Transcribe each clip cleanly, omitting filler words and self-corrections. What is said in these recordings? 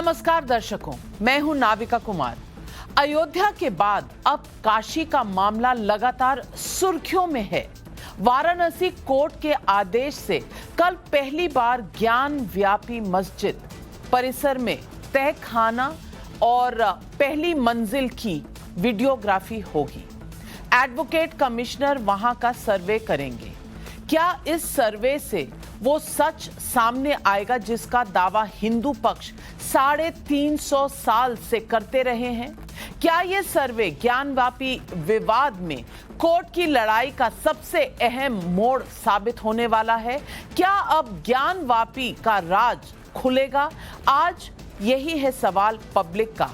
नमस्कार दर्शकों, मैं हूं नाविका कुमार। अयोध्या के बाद अब काशी का मामला लगातार सुर्खियों में है। वाराणसी कोर्ट के आदेश से कल पहली बार ज्ञान व्यापी मस्जिद परिसर में तहखाना और पहली मंजिल की वीडियोग्राफी होगी। एडवोकेट कमिश्नर वहां का सर्वे करेंगे। क्या इस सर्वे से वो सच सामने आएगा जिसका दावा हिंदू पक्ष 350 साल से करते रहे हैं? क्या ये सर्वे ज्ञानवापी विवाद में कोर्ट की लड़ाई का सबसे अहम मोड़ साबित होने वाला है? क्या अब ज्ञानवापी का राज खुलेगा? आज यही है सवाल पब्लिक का।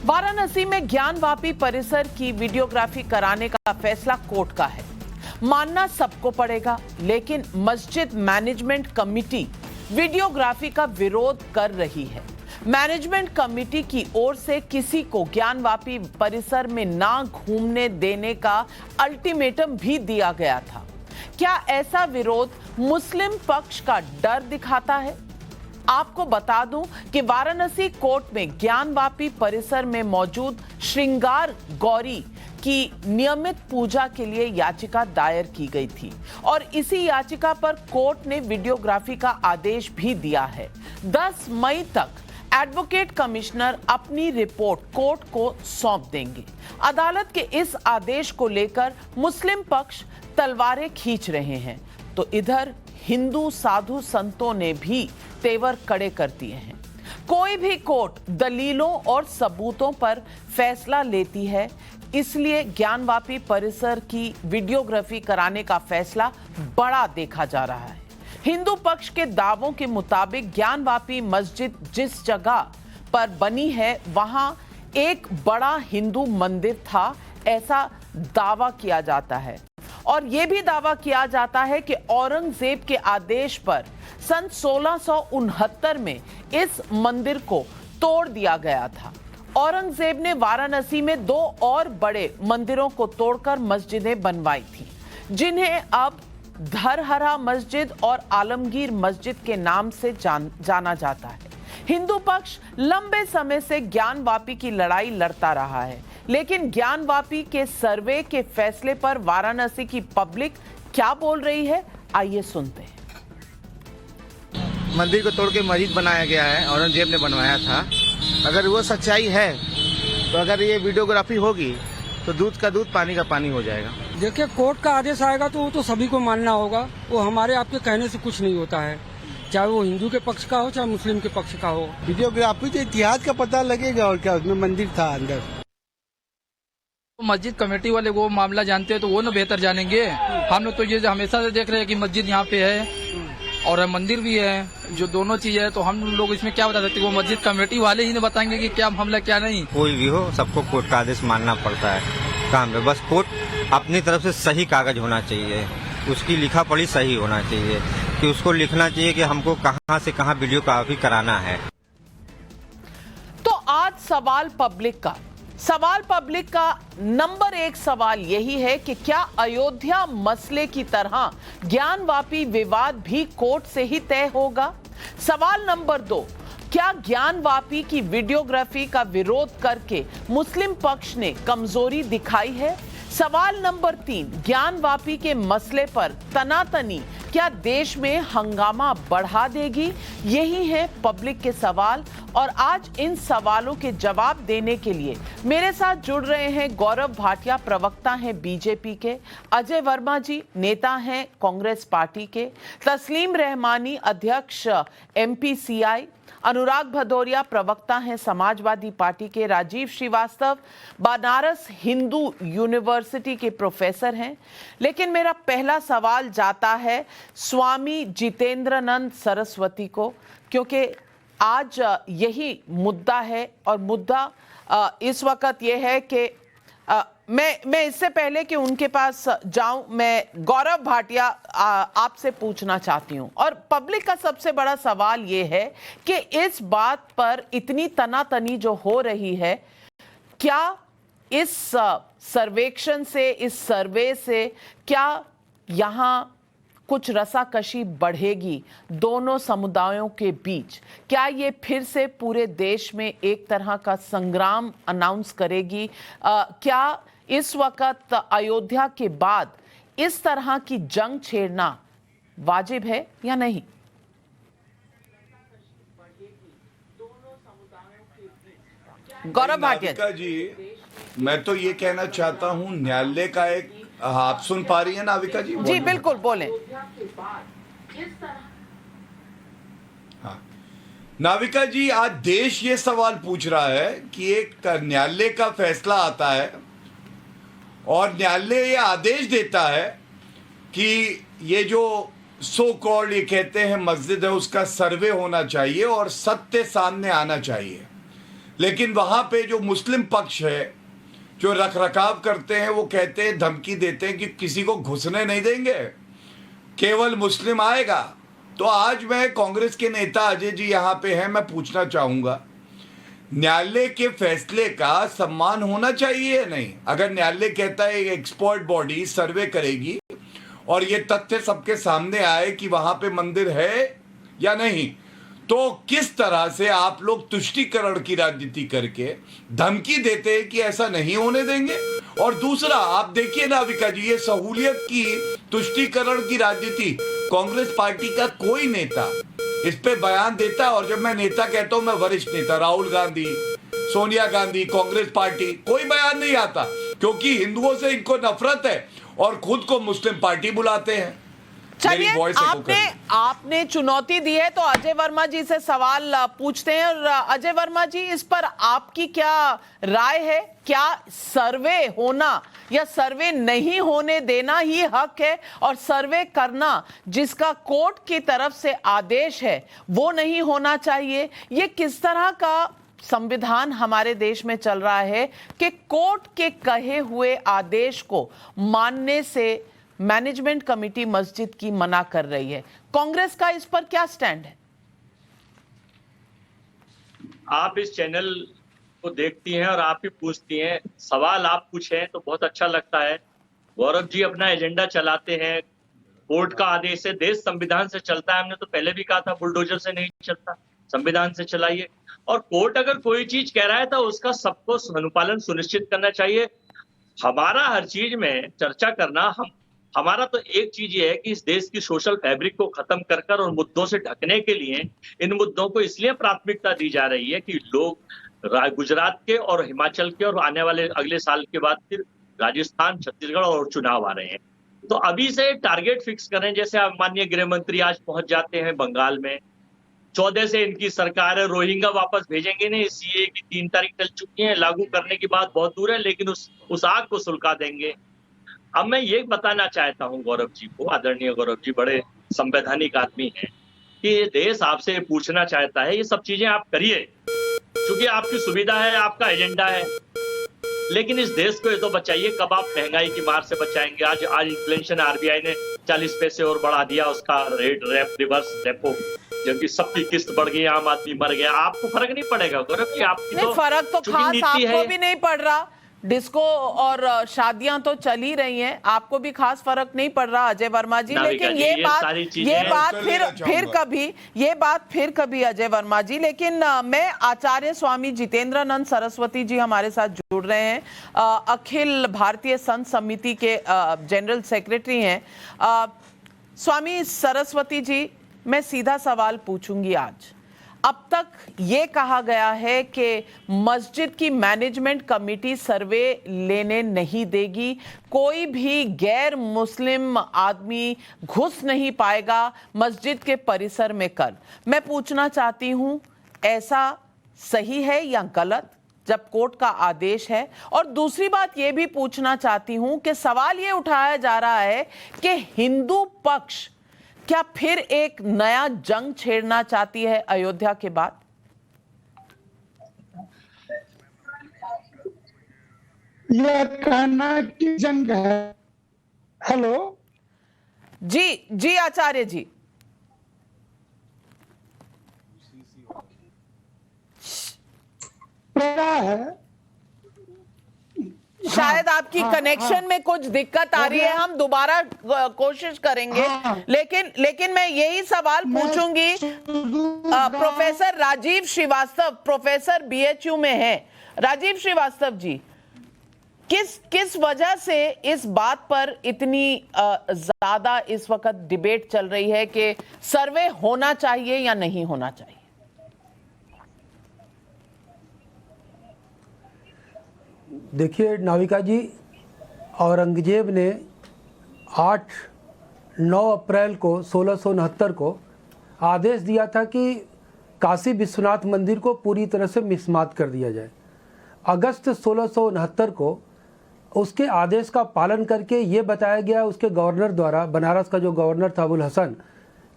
वाराणसी में ज्ञानवापी परिसर की वीडियोग्राफी कराने का फैसला कोर्ट का है। मानना सबको पड़ेगा, लेकिन मस्जिद मैनेजमेंट कमेटी वीडियोग्राफी का विरोध कर रही है। मैनेजमेंट कमेटी की ओर से किसी को ज्ञानवापी परिसर में ना घूमने देने का अल्टीमेटम भी दिया गया था। क्या ऐसा विरोध मुस्लिम पक्ष का डर दिखाता है? आपको बता दूं कि वाराणसी कोर्ट में ज्ञानवापी परिसर में मौजूद श्रृंगार गौरी की नियमित पूजा के लिए याचिका दायर की गई थी और इसी याचिका पर कोर्ट ने वीडियोग्राफी का आदेश भी दिया है। 10 मई तक एडवोकेट कमिश्नर अपनी रिपोर्ट कोर्ट को सौंप देंगे। अदालत के इस आदेश को लेकर मुस्लिम पक्ष तलवारें खींच रहे हैं, तो इधर हिंदू साधु संतों ने भी तेवर कड़े कर दिए हैं। कोई भी कोर्ट दलीलों और सबूतों पर फैसला लेती है, इसलिए ज्ञानवापी परिसर की वीडियोग्राफी कराने का फैसला बड़ा देखा जा रहा है। हिंदू पक्ष के दावों के मुताबिक ज्ञानवापी मस्जिद जिस जगह पर बनी है वहां एक बड़ा हिंदू मंदिर था, ऐसा दावा किया जाता है। और यह भी दावा किया जाता है कि औरंगजेब के आदेश पर सन 1669 में इस मंदिर को तोड़ दिया गया था। औरंगजेब ने वाराणसी में 2 और बड़े मंदिरों को तोड़कर मस्जिदें बनवाई थी, जिन्हें अब धरहरा मस्जिद और आलमगीर मस्जिद के नाम से जाना जाता है। हिंदू पक्ष लंबे समय से ज्ञानवापी की लड़ाई लड़ता रहा है, लेकिन ज्ञानवापी के सर्वे के फैसले पर वाराणसी की पब्लिक क्या बोल रही है, आइए सुनते हैं। मंदिर को तोड़ के मस्जिद बनाया गया है, औरंगजेब ने बनवाया था। अगर वो सच्चाई है तो अगर ये वीडियोग्राफी होगी तो दूध का दूध पानी का पानी हो जाएगा। देखिए, कोर्ट का आदेश आएगा तो वो तो सभी को मानना होगा। वो हमारे आपके कहने से कुछ नहीं होता है, चाहे वो हिंदू के पक्ष का हो चाहे मुस्लिम के पक्ष का हो। वीडियोग्राफी से इतिहास का पता लगेगा और क्या उसमें मंदिर था अंदर। मस्जिद कमेटी वाले वो मामला जानते हैं तो वो ना बेहतर जानेंगे। हम लोग तो ये हमेशा से देख रहे हैं कि मस्जिद यहाँ पे है और मंदिर भी है, जो दोनों चीज है, तो हम लोग इसमें क्या बता सकते हैं? वो मस्जिद कमेटी वाले ही ने बताएंगे कि क्या मामला क्या नहीं। कोई भी हो, सबको कोर्ट का आदेश मानना पड़ता है काम में। बस कोर्ट अपनी तरफ से सही कागज होना चाहिए, उसकी लिखा पढ़ी सही होना चाहिए, कि उसको लिखना चाहिए कि हमको कहाँ से कहाँ वीडियोग्राफी कराना है। तो आज सवाल पब्लिक का नंबर 1 सवाल यही है कि क्या अयोध्या मसले की तरह ज्ञानवापी विवाद भी कोर्ट से ही तय होगा? सवाल नंबर 2, क्या ज्ञानवापी की वीडियोग्राफी का विरोध करके मुस्लिम पक्ष ने कमजोरी दिखाई है? सवाल नंबर 3, ज्ञानवापी के मसले पर तनातनी क्या देश में हंगामा बढ़ा देगी? यही है पब्लिक के सवाल और आज इन सवालों के जवाब देने के लिए मेरे साथ जुड़ रहे हैं गौरव भाटिया, प्रवक्ता हैं बीजेपी के, अजय वर्मा जी नेता हैं कांग्रेस पार्टी के, तस्लीम रहमानी अध्यक्ष एमपीसीआई, अनुराग भदौरिया प्रवक्ता हैं समाजवादी पार्टी के, राजीव श्रीवास्तव बनारस हिंदू यूनिवर्सिटी के प्रोफेसर हैं। लेकिन मेरा पहला सवाल जाता है स्वामी जितेंद्रानंद सरस्वती को, क्योंकि आज यही मुद्दा है और मुद्दा इस वक्त यह है कि मैं इससे पहले कि उनके पास जाऊं, मैं गौरव भाटिया आपसे पूछना चाहती हूं। और पब्लिक का सबसे बड़ा सवाल यह है कि इस बात पर इतनी तनातनी जो हो रही है, क्या इस सर्वेक्षण से, इस सर्वे से क्या यहाँ कुछ रसाकशी बढ़ेगी दोनों समुदायों के बीच? क्या ये फिर से पूरे देश में एक तरह का संग्राम अनाउंस करेगी? क्या इस वक्त अयोध्या के बाद इस तरह की जंग छेड़ना वाजिब है या नहीं? गौरव भाटिया नाविका जी, मैं तो ये कहना चाहता हूँ न्यायालय का एक, आप सुन पा रही है नाविका जी? जी बिल्कुल, बोलें। हाँ, नाविका जी, आज देश ये सवाल पूछ रहा है कि एक न्यायालय का फैसला आता है और न्यायालय ये आदेश देता है कि ये जो सो कॉल्ड ये कहते हैं मस्जिद है, उसका सर्वे होना चाहिए और सत्य सामने आना चाहिए। लेकिन वहां पे जो मुस्लिम पक्ष है, जो रखरखाव करते हैं, वो कहते हैं, धमकी देते हैं कि किसी को घुसने नहीं देंगे, केवल मुस्लिम आएगा। तो आज मैं कांग्रेस के नेता अजय जी यहाँ पे हैं, मैं पूछना चाहूंगा, न्यायालय के फैसले का सम्मान होना चाहिए या नहीं? अगर न्यायालय कहता है एक्सपर्ट बॉडी सर्वे करेगी और ये तथ्य सबके सामने आए कि वहां पे मंदिर है या नहीं, तो किस तरह से आप लोग तुष्टीकरण की राजनीति करके धमकी देते हैं कि ऐसा नहीं होने देंगे? और दूसरा, आप देखिए नाविका जी, ये सहूलियत की तुष्टीकरण की राजनीति, कांग्रेस पार्टी का कोई नेता इस पे बयान देता है? और जब मैं नेता कहता हूं, मैं वरिष्ठ नेता राहुल गांधी, सोनिया गांधी, कांग्रेस पार्टी, कोई बयान नहीं आता, क्योंकि हिंदुओं से इनको नफरत है और खुद को मुस्लिम पार्टी बुलाते हैं। चलिए, आपने चुनौती दी है तो अजय वर्मा जी से सवाल पूछते हैं। और अजय वर्मा जी, इस पर आपकी क्या राय है? क्या सर्वे होना या सर्वे नहीं होने देना ही हक है, और सर्वे करना जिसका कोर्ट की तरफ से आदेश है वो नहीं होना चाहिए? ये किस तरह का संविधान हमारे देश में चल रहा है कि कोर्ट के कहे हुए आदेश को मानने से मैनेजमेंट कमेटी मस्जिद की मना कर रही है? कांग्रेस का इस पर क्या स्टैंड है? आप इस चैनल को देखती हैं और आप भी पूछती हैं, सवाल आप पूछे तो बहुत अच्छा लगता है। गौरव जी अपना एजेंडा चलाते हैं, कोर्ट का आदेश है, देश संविधान से चलता है। हमने तो पहले भी कहा था बुलडोजर से नहीं चलता, संविधान से चलाइए। और कोर्ट अगर कोई चीज कह रहा है तो उसका सबको अनुपालन सुनिश्चित करना चाहिए। हमारा हर चीज में चर्चा करना, हमारा तो एक चीज ये है कि इस देश की सोशल फैब्रिक को खत्म कर और मुद्दों से ढकने के लिए इन मुद्दों को इसलिए प्राथमिकता दी जा रही है कि लोग गुजरात के और हिमाचल के, और आने वाले अगले साल के बाद फिर राजस्थान, छत्तीसगढ़ और चुनाव आ रहे हैं, तो अभी से टारगेट फिक्स करें। जैसे माननीय गृह मंत्री आज पहुंच जाते हैं बंगाल में, 14 से इनकी सरकार है, रोहिंगा वापस भेजेंगे नहीं, सीए की 3 तारीख चल चुकी है, लागू करने की बात बहुत दूर है, लेकिन उस आग को सुलगा देंगे। अब मैं ये बताना चाहता हूं गौरव जी को, आदरणीय गौरव जी बड़े संवैधानिक आदमी हैं, कि ये देश आपसे पूछना चाहता है, ये सब चीजें आप करिए क्योंकि आपकी सुविधा है, आपका एजेंडा है, लेकिन इस देश को ये तो बचाइए। कब आप महंगाई की मार से बचाएंगे? आज इन्फ्लेशन आरबीआई ने 40 पैसे और बढ़ा दिया उसका रेट, रिवर्स रेपो, जबकि सबकी किस्त बढ़ गई, आम आदमी मर गया। आपको फर्क नहीं पड़ेगा गौरव जी? आपकी तो फर्क तो खास आपको भी नहीं पड़ रहा, डिस्को और शादियां तो चल ही रही हैं, आपको भी खास फर्क नहीं पड़ रहा अजय वर्मा जी। लेकिन ये बात फिर कभी अजय वर्मा जी। लेकिन मैं आचार्य स्वामी जितेंद्रानंद सरस्वती जी हमारे साथ जुड़ रहे हैं, अखिल भारतीय संत समिति के जनरल सेक्रेटरी हैं। स्वामी सरस्वती जी, मैं सीधा सवाल पूछूंगी आज। अब तक ये कहा गया है कि मस्जिद की मैनेजमेंट कमेटी सर्वे लेने नहीं देगी, कोई भी गैर मुस्लिम आदमी घुस नहीं पाएगा मस्जिद के परिसर में। कर मैं पूछना चाहती हूं, ऐसा सही है या गलत जब कोर्ट का आदेश है? और दूसरी बात ये भी पूछना चाहती हूं कि सवाल ये उठाया जा रहा है कि हिंदू पक्ष क्या फिर एक नया जंग छेड़ना चाहती है अयोध्या के बाद? यह कहना की जंग है। हेलो जी आचार्य जी। है शायद आपकी कनेक्शन में कुछ दिक्कत आ रही है, हम दोबारा कोशिश करेंगे। लेकिन मैं यही सवाल पूछूंगी, professor Rajiv Srivastava, professor BHU में है। राजीव श्रीवास्तव जी, किस वजह से इस बात पर इतनी ज्यादा इस वक्त डिबेट चल रही है कि सर्वे होना चाहिए या नहीं होना चाहिए? देखिए नाविका जी, औरंगजेब ने 9 अप्रैल को 1669 को आदेश दिया था कि काशी विश्वनाथ मंदिर को पूरी तरह से मिसमात कर दिया जाए। अगस्त 1669 को उसके आदेश का पालन करके ये बताया गया उसके गवर्नर द्वारा, बनारस का जो गवर्नर था अबुल हसन,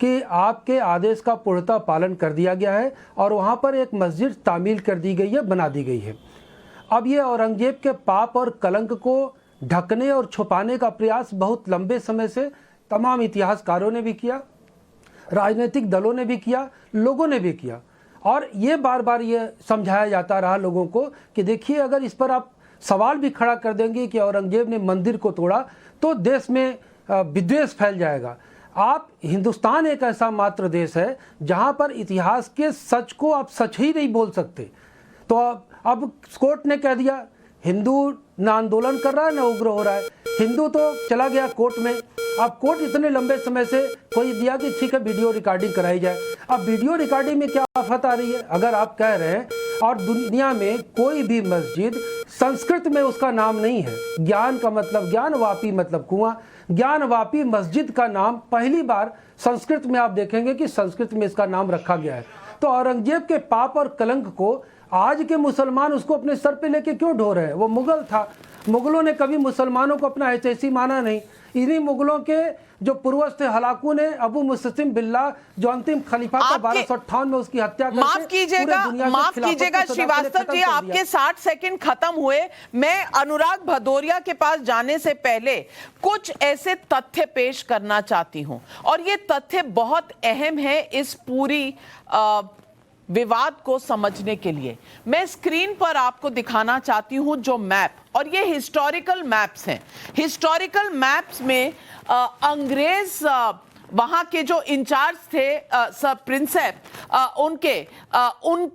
कि आपके आदेश का पूर्णतः पालन कर दिया गया है और वहाँ पर एक मस्जिद तामील कर दी गई है, बना दी गई है। अब ये औरंगजेब के पाप और कलंक को ढकने और छुपाने का प्रयास बहुत लंबे समय से तमाम इतिहासकारों ने भी किया, राजनीतिक दलों ने भी किया, लोगों ने भी किया, और ये बार बार ये समझाया जाता रहा लोगों को कि देखिए, अगर इस पर आप सवाल भी खड़ा कर देंगे कि औरंगजेब ने मंदिर को तोड़ा तो देश में विद्वेष फैल जाएगा। आप, हिंदुस्तान एक ऐसा मात्र देश है जहां पर इतिहास के सच को आप सच ही नहीं बोल सकते। तो अब कोर्ट ने कह दिया, हिंदू ना आंदोलन कर रहा है ना उग्र हो रहा है, हिंदू तो चला गया कोर्ट में। अब कोर्ट इतने लंबे समय से कोई दिया कि ठीक है वीडियो रिकॉर्डिंग कराई जाए। अब वीडियो रिकॉर्डिंग में क्या आफत आ रही है? अगर आप कह रहे हैं, और दुनिया में कोई भी मस्जिद संस्कृत में उसका नाम नहीं है, ज्ञान का मतलब ज्ञान, वापी मतलब कुआं, ज्ञान वापी मस्जिद का नाम पहली बार संस्कृत में आप देखेंगे कि संस्कृत में इसका नाम रखा गया है। तो औरंगजेब के पाप और कलंक को आज के मुसलमान उसको अपने सर पे लेके क्यों ढो रहे हैं? वो मुगल था, मुगलों ने कभी मुसलमानों को अपना ऐसी माना नहीं। इन्हीं मुगलों के जो पूर्वज थे हलाकू ने अबू मुस्लिम बिल्ला, जो अंतिम खलीफा था 1258 में, उसकी हत्या करके माफ कीजिएगा श्रीवास्तव जी, आपके 60 सेकंड खत्म हुए। मैं अनुराग भदौरिया के पास जाने से पहले कुछ ऐसे तथ्य पेश करना चाहती हूं, और ये तथ्य बहुत अहम है इस पूरी विवाद को समझने के लिए। मैं स्क्रीन पर आपको दिखाना चाहती हूं जो मैप, और ये हिस्टोरिकल मैप्स हैं। हिस्टोरिकल मैप्स में अंग्रेज वहां के जो इंचार्ज थे सर प्रिंसेप,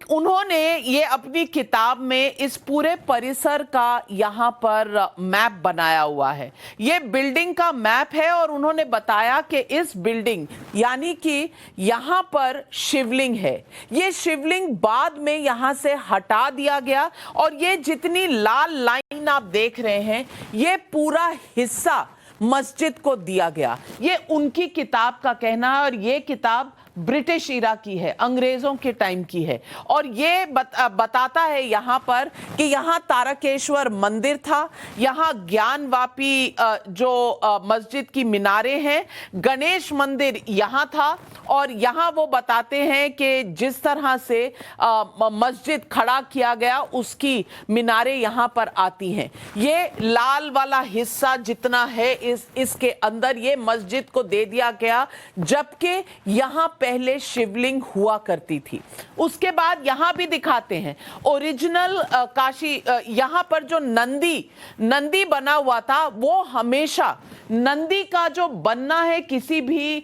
उन्होंने ये अपनी किताब में इस पूरे परिसर का यहाँ पर मैप बनाया हुआ है। ये बिल्डिंग का मैप है, और उन्होंने बताया कि इस बिल्डिंग, यानी कि यहाँ पर शिवलिंग है, ये शिवलिंग बाद में यहाँ से हटा दिया गया, और ये जितनी लाल लाइन आप देख रहे हैं, ये पूरा हिस्सा मस्जिद को दिया गया। ये उनकी किताब का कहना है, और ये किताब ब्रिटिश इरा की है, अंग्रेजों के टाइम की है। और ये बताता है यहाँ पर कि यहाँ तारकेश्वर मंदिर था, यहाँ ज्ञानवापी जो मस्जिद की मीनारे हैं, गणेश मंदिर यहाँ था, और यहाँ वो बताते हैं कि जिस तरह से मस्जिद खड़ा किया गया उसकी मीनारे यहाँ पर आती हैं। ये लाल वाला हिस्सा जितना है इसके अंदर ये मस्जिद को दे दिया गया, जबकि यहाँ पहले शिवलिंग हुआ करती थी। उसके बाद यहाँ भी दिखाते हैं ओरिजिनल काशी, यहाँ पर जो नंदी बना हुआ था, वो हमेशा नंदी का जो बनना है किसी भी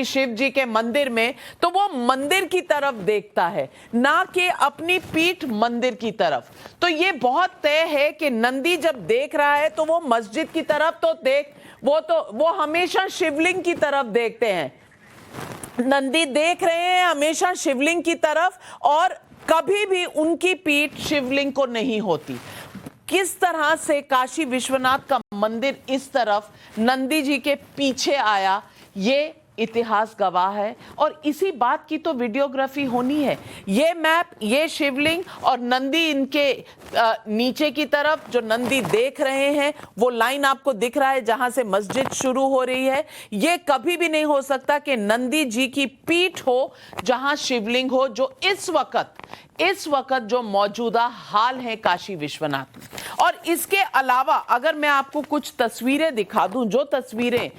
शिव जी के मंदिर में, तो वो मंदिर की तरफ देखता है, ना कि अपनी पीठ मंदिर की तरफ। तो ये बहुत तय है कि नंदी जब देख रहा है तो वो मस्जिद की तरफ वो हमेशा शिवलिंग की तरफ देखते हैं। नंदी देख रहे हैं हमेशा शिवलिंग की तरफ, और कभी भी उनकी पीठ शिवलिंग को नहीं होती। किस तरह से काशी विश्वनाथ का मंदिर इस तरफ नंदी जी के पीछे आया, ये इतिहास गवाह है, और इसी बात की तो वीडियोग्राफी होनी है। ये मैप, ये शिवलिंग और नंदी इनके नीचे की तरफ जो नंदी देख रहे हैं, वो लाइन आपको दिख रहा है जहां से मस्जिद शुरू हो रही है। ये कभी भी नहीं हो सकता कि नंदी जी की पीठ हो जहां शिवलिंग हो, जो इस वक्त इस वक्त जो मौजूदा हाल है काशी विश्वनाथ में। और इसके अलावा अगर मैं आपको कुछ तस्वीरें दिखा दूं, जो तस्वीरें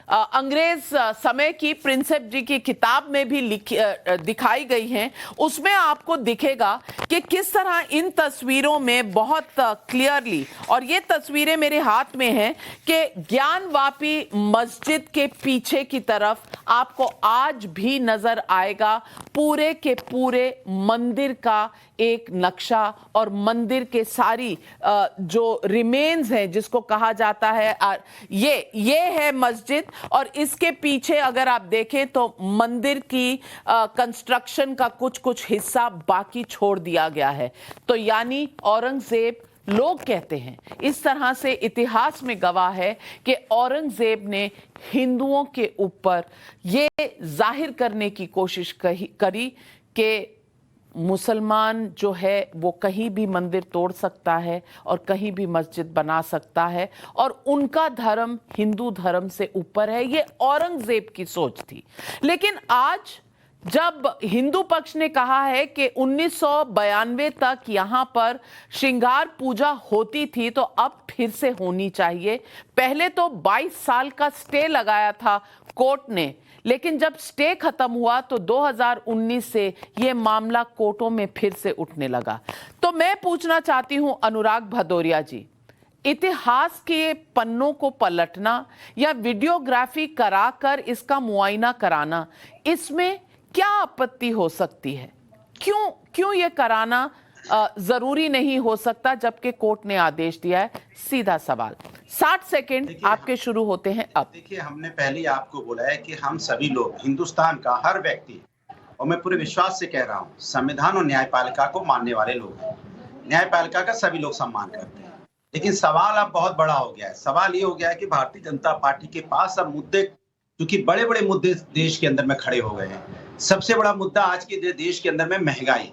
अंग्रेज समय की प्रिंसेप जी की किताब में भी दिखाई गई हैं, उसमें आपको दिखेगा कि किस तरह इन तस्वीरों में बहुत क्लियरली, और ये तस्वीरें मेरे हाथ में हैं, कि ज्ञानवापी मस्जिद के पीछे की तरफ आपको आज भी नजर आएगा पूरे के पूरे मंदिर का एक नक्शा, और मंदिर के सारी जो रिमेन्स हैं जिसको कहा जाता है, ये है मस्जिद, और इसके पीछे अगर आप देखें तो मंदिर की कंस्ट्रक्शन का कुछ हिस्सा बाकी छोड़ दिया गया है। तो यानी औरंगजेब, लोग कहते हैं, इस तरह से इतिहास में गवाह है कि औरंगजेब ने हिंदुओं के ऊपर ये जाहिर करने की कोशिश करी कि मुसलमान जो है वो कहीं भी मंदिर तोड़ सकता है और कहीं भी मस्जिद बना सकता है, और उनका धर्म हिंदू धर्म से ऊपर है। ये औरंगजेब की सोच थी। लेकिन आज जब हिंदू पक्ष ने कहा है कि 1992 तक यहाँ पर श्रृंगार पूजा होती थी, तो अब फिर से होनी चाहिए। पहले तो 22 साल का स्टे लगाया था कोर्ट ने, लेकिन जब स्टे खत्म हुआ तो 2019 से ये मामला कोर्टों में फिर से उठने लगा। तो मैं पूछना चाहती हूं अनुराग भदौरिया जी, इतिहास के पन्नों को पलटना या वीडियोग्राफी कराकर इसका मुआयना कराना, इसमें क्या आपत्ति हो सकती है? क्यों ये कराना जरूरी नहीं हो सकता जबकि कोर्ट ने आदेश दिया है? सीधा सवाल, 60 सेकंड आपके शुरू होते हैं अब। देखिए, हमने पहले ही आपको बोला है कि हम सभी लोग, हिंदुस्तान का हर व्यक्ति, और मैं पूरे विश्वास से कह रहा हूँ, संविधान और न्यायपालिका को मानने वाले लोग हैं। न्यायपालिका का सभी लोग सम्मान करते हैं। लेकिन सवाल अब बहुत बड़ा हो गया है। सवाल ये हो गया है कि भारतीय जनता पार्टी के पास अब मुद्दे, क्योंकि बड़े बड़े मुद्दे देश के अंदर में खड़े हो गए हैं। सबसे बड़ा मुद्दा आज के देश के अंदर में महंगाई,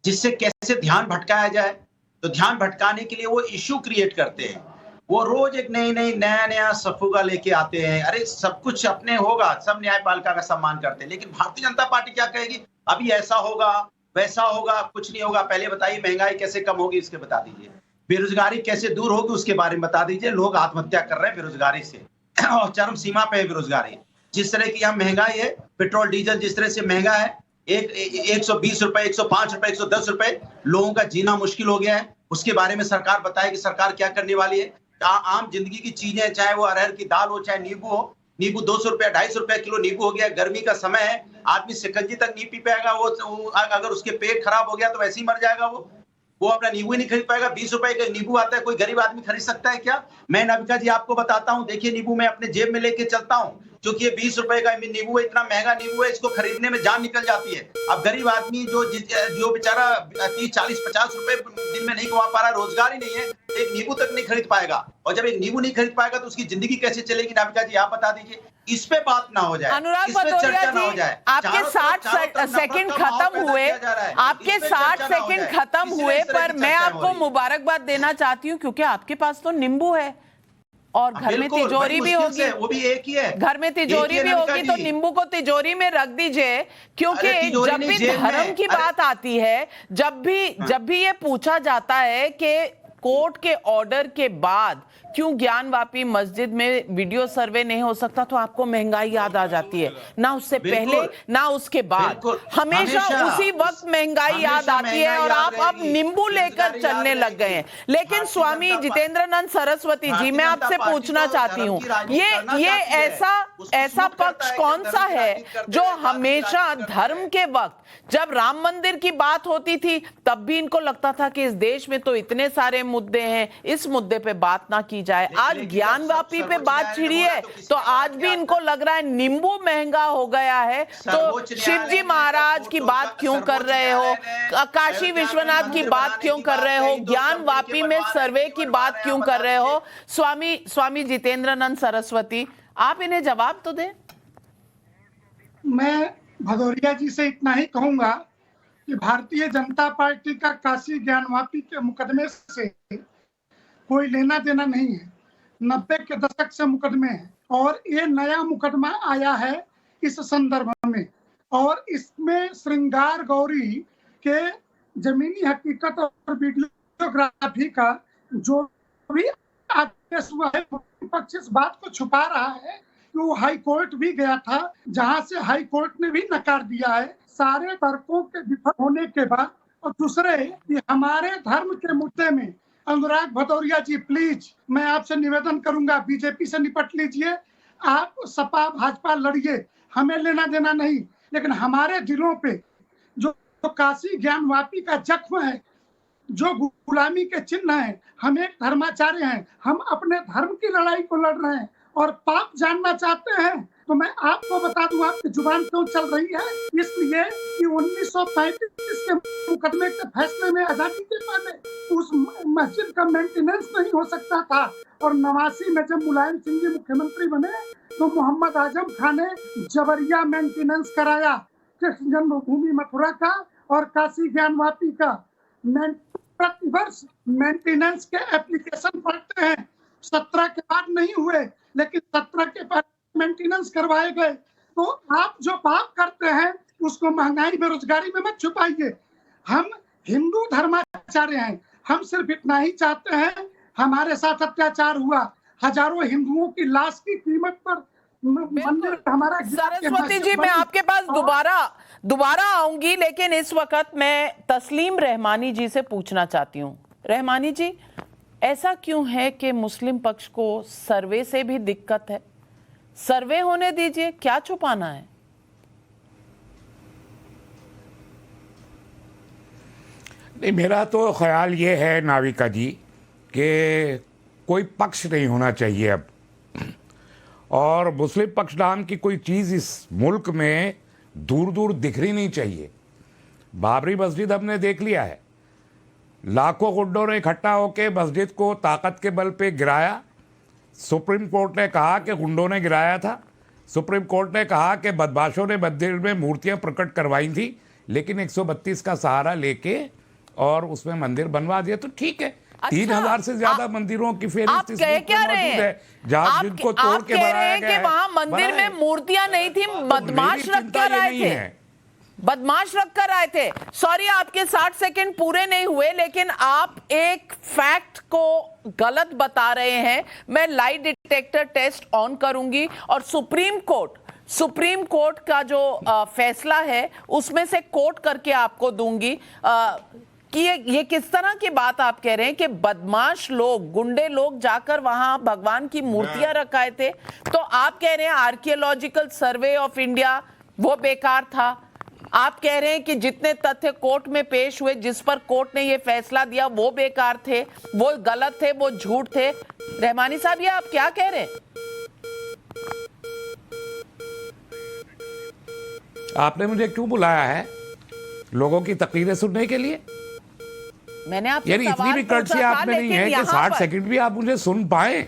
जिससे कैसे ध्यान भटकाया जाए। तो ध्यान भटकाने के लिए वो इश्यू क्रिएट करते हैं। वो रोज एक नया सफुगा लेके आते हैं। अरे सब कुछ अपने होगा, सब न्यायपालिका का सम्मान करते हैं, लेकिन भारतीय जनता पार्टी क्या कहेगी? अभी ऐसा होगा, वैसा होगा, कुछ नहीं होगा। पहले बताइए महंगाई कैसे कम होगी, इसके बता दीजिए। बेरोजगारी कैसे दूर होगी, उसके बारे में बता दीजिए। लोग आत्महत्या कर रहे हैं बेरोजगारी से, और चरम सीमा पे है बेरोजगारी। जिस तरह की यहाँ महंगाई है, पेट्रोल डीजल जिस तरह से महंगा है, 120 रुपए, 105 रुपए, 110 रुपए, लोगों का जीना मुश्किल हो गया है। उसके बारे में सरकार बताए कि सरकार क्या करने वाली है। आम जिंदगी की चीजें, चाहे वो अरहर की दाल हो, चाहे नींबू हो, नींबू 200 रुपया, 250 रुपया किलो नींबू हो गया। गर्मी का समय है, आदमी शिकंजी तक नहीं पी पाएगा। वो अगर उसके पेट खराब हो गया तो वैसे ही मर जाएगा। वो अपना नींबू ही नहीं खरीद पाएगा। 20 रुपए का नींबू आता है, कोई गरीब आदमी खरीद सकता है क्या? मैं नाविका जी आपको बताता हूँ, देखिए नींबू मैं अपने जेब में लेके चलता हूँ, क्योंकि ये 20 रुपए का नींबू है, इतना महंगा नींबू है, इसको खरीदने में जान निकल जाती है। अब गरीब आदमी जो बेचारा 30, 40, 50 रुपए दिन में नहीं कमा पा रहा, रोजगार ही नहीं है, एक नींबू तक नहीं खरीद पाएगा। और जब एक नींबू नहीं खरीद पाएगा तो उसकी जिंदगी कैसे चलेगी? नाविका जी आप बता दीजिए। इस पे बात ना हो जाए, अनुराग इस पे चर्चा ना हो जाए। आपके 60 सेकंड खत्म हुए, आपके 60 सेकंड खत्म हुए, पर मैं आपको मुबारकबाद देना चाहती हूँ, क्योंकि आपके पास तो नींबू है और घर में तिजोरी भी होगी। वो भी एक ही है, घर में तिजोरी भी होगी, तो नींबू को तिजोरी में रख दीजिए। क्योंकि जब भी धर्म की बात आती है, जब भी ये पूछा जाता है कि कोर्ट के ऑर्डर के बाद क्यों ज्ञानवापी मस्जिद में वीडियो सर्वे नहीं हो सकता, तो आपको महंगाई याद आ जाती है। ना उससे पहले ना उसके बाद, हमेशा उसी वक्त महंगाई याद आती है, और आप अब नींबू लेकर चलने लग गए हैं। लेकिन स्वामी जितेंद्रानंद सरस्वती जी, मैं आपसे पूछना चाहती हूँ, ये ऐसा पक्ष कौन सा है जो हमेशा धर्म के वक्त, जब राम मंदिर की बात होती थी, तब भी इनको लगता था कि इस देश में तो इतने सारे मुद्दे हैं, इस मुद्दे पे बात ना की जाए। आज ज्ञानवापी पे बात छिड़ी है, तो आज भी इनको लग रहा है नींबू महंगा हो गया है, तो शिवजी महाराज की बात क्यों कर रहे हो, काशी विश्वनाथ की बात क्यों कर रहे हो, ज्ञानवापी में सर्वे की बात क्यों कर रहे हो? स्वामी जितेंद्रानंद सरस्वती, आप इन्हें जवाब तो दें। मैं भदौरिया जी से इतना ही कहूंगा कि भारतीय जनता पार्टी का काशी ज्ञानवापी के मुकदमे से कोई लेना देना नहीं है। 90 के दशक से मुकदमे है, और ये नया मुकदमा आया है इस संदर्भ में, और इसमें श्रृंगार गौरी कि जमीनी हकीकत और वीडियोग्राफी का जो भी आदेश हुआ है, पक्ष इस बात को छुपा रहा है कि वो हाई कोर्ट भी गया था, जहां से हाई कोर्ट ने भी नकार दिया है सारे तर्कों के विफल होने के बाद। और दूसरे कि हमारे धर्म के मुद्दे में अनुराग भदौरिया जी, प्लीज मैं आपसे निवेदन करूंगा, बीजेपी से निपट लीजिए, आप सपा भाजपा लड़िए, हमें लेना देना नहीं, लेकिन हमारे दिलों पे जो काशी ज्ञानवापी का जख्म है, जो गुलामी के चिन्ह है, हम एक धर्माचार्य हैं, हम अपने धर्म की लड़ाई को लड़ रहे हैं और पाप जानना चाहते हैं तो मैं आपको बता दूं आपकी जुबान क्यों चल रही है, इसलिए कि 1935 के मुकदमे के फैसले में आजादी के पहले उस मस्जिद का मेंटेनेंस नहीं हो सकता था, और 89 में जब मुलायम सिंह जी मुख्यमंत्री बने तो मोहम्मद आजम खान ने जबरिया मेंटेनेंस कराया कृष्ण जन्मभूमि मथुरा का और काशी ज्ञानवापी का। प्रतिवर्ष मेंटेनेंस के एप्लीकेशन पड़ते हैं, 17 के बाद नहीं हुए, लेकिन 17 के बाद मेंटेनेंस करवाए गए। तो आप जो पाप करते हैं उसको महंगाई बेरोजगारी में मत छुपाइए। हम हिंदू धर्माचार्य हैं, हम सिर्फ इतना ही चाहते हैं, हमारे साथ अत्याचार हुआ, हजारों हिंदुओं की लाश की कीमत पर मंदिर हमारा। सरस्वती जी, मैं आपके पास दोबारा आऊंगी, लेकिन इस वक्त मैं तस्लीम रहमानी जी से पूछना चाहती हूँ। रहमानी जी, ऐसा क्यों है कि मुस्लिम पक्ष को सर्वे से भी दिक्कत है? सर्वे होने दीजिए, क्या छुपाना है? नहीं, मेरा तो ख्याल ये है नाविका जी कि कोई पक्ष नहीं होना चाहिए अब, और मुस्लिम पक्ष नाम की कोई चीज़ इस मुल्क में दूर दूर दिखनी नहीं चाहिए। बाबरी मस्जिद हमने देख लिया है, लाखों गुंडों ने इकट्ठा होकर मस्जिद को ताकत के बल पे गिराया। सुप्रीम कोर्ट ने कहा कि गुंडों ने गिराया था, सुप्रीम कोर्ट ने कहा कि बदमाशों ने मंदिर में मूर्तियां प्रकट करवाई थी, लेकिन 132 का सहारा लेके और उसमें मंदिर बनवा दिया, तो ठीक है। 3000 से ज्यादा मंदिरों की फेहरिस्त इस मुल्क में मौजूद है, जहां जिनको तोड़ के बनाया गया है। वहां मंदिर में मूर्तियां नहीं थी, बदमाश रख कर आए थे, बदमाश रख कर आए थे। सॉरी, आपके 60 सेकंड पूरे नहीं हुए, लेकिन आप एक फैक्ट को गलत बता रहे हैं। मैं लाई डिटेक्टर टेस्ट ऑन करूंगी और सुप्रीम कोर्ट का जो फैसला है उसमें से कोट करके आपको दूंगी कि ये किस तरह की बात आप कह रहे हैं कि बदमाश लोग, गुंडे लोग जाकर वहां भगवान की मूर्तियां रखाए थे। तो आप कह रहे हैं आर्कियोलॉजिकल सर्वे ऑफ इंडिया वो बेकार था। आप कह रहे हैं कि जितने तथ्य कोर्ट में पेश हुए, जिस पर कोर्ट ने ये फैसला दिया, वो बेकार थे, वो गलत थे, वो झूठ थे। रहमानी साहब, ये आप क्या कह रहे हैं? आपने मुझे क्यों बुलाया है? लोगों की तकरीरें सुनने के लिए? मैंने आपसे यानी इतनी भी कर्टसी आप में नहीं है कि 60 सेकंड भी आप मुझे सुन पाए,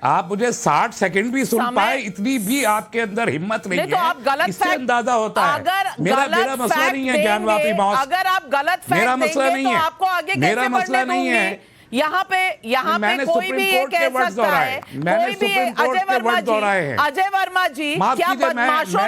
आप मुझे 60 सेकंड भी सुन पाए, इतनी भी आपके अंदर हिम्मत नहीं तो आप है। इससे अंदाजा होता है। मेरा मसला नहीं है ज्ञानवापी मौत, अगर आप गलत फैक्ट मेरा मसला नहीं है, आपको आगे मेरा मसला नहीं है। यहाँ पे कोई भी ये कह सकता है, कोई भी अजय वर्मा जी, क्या बदमाशों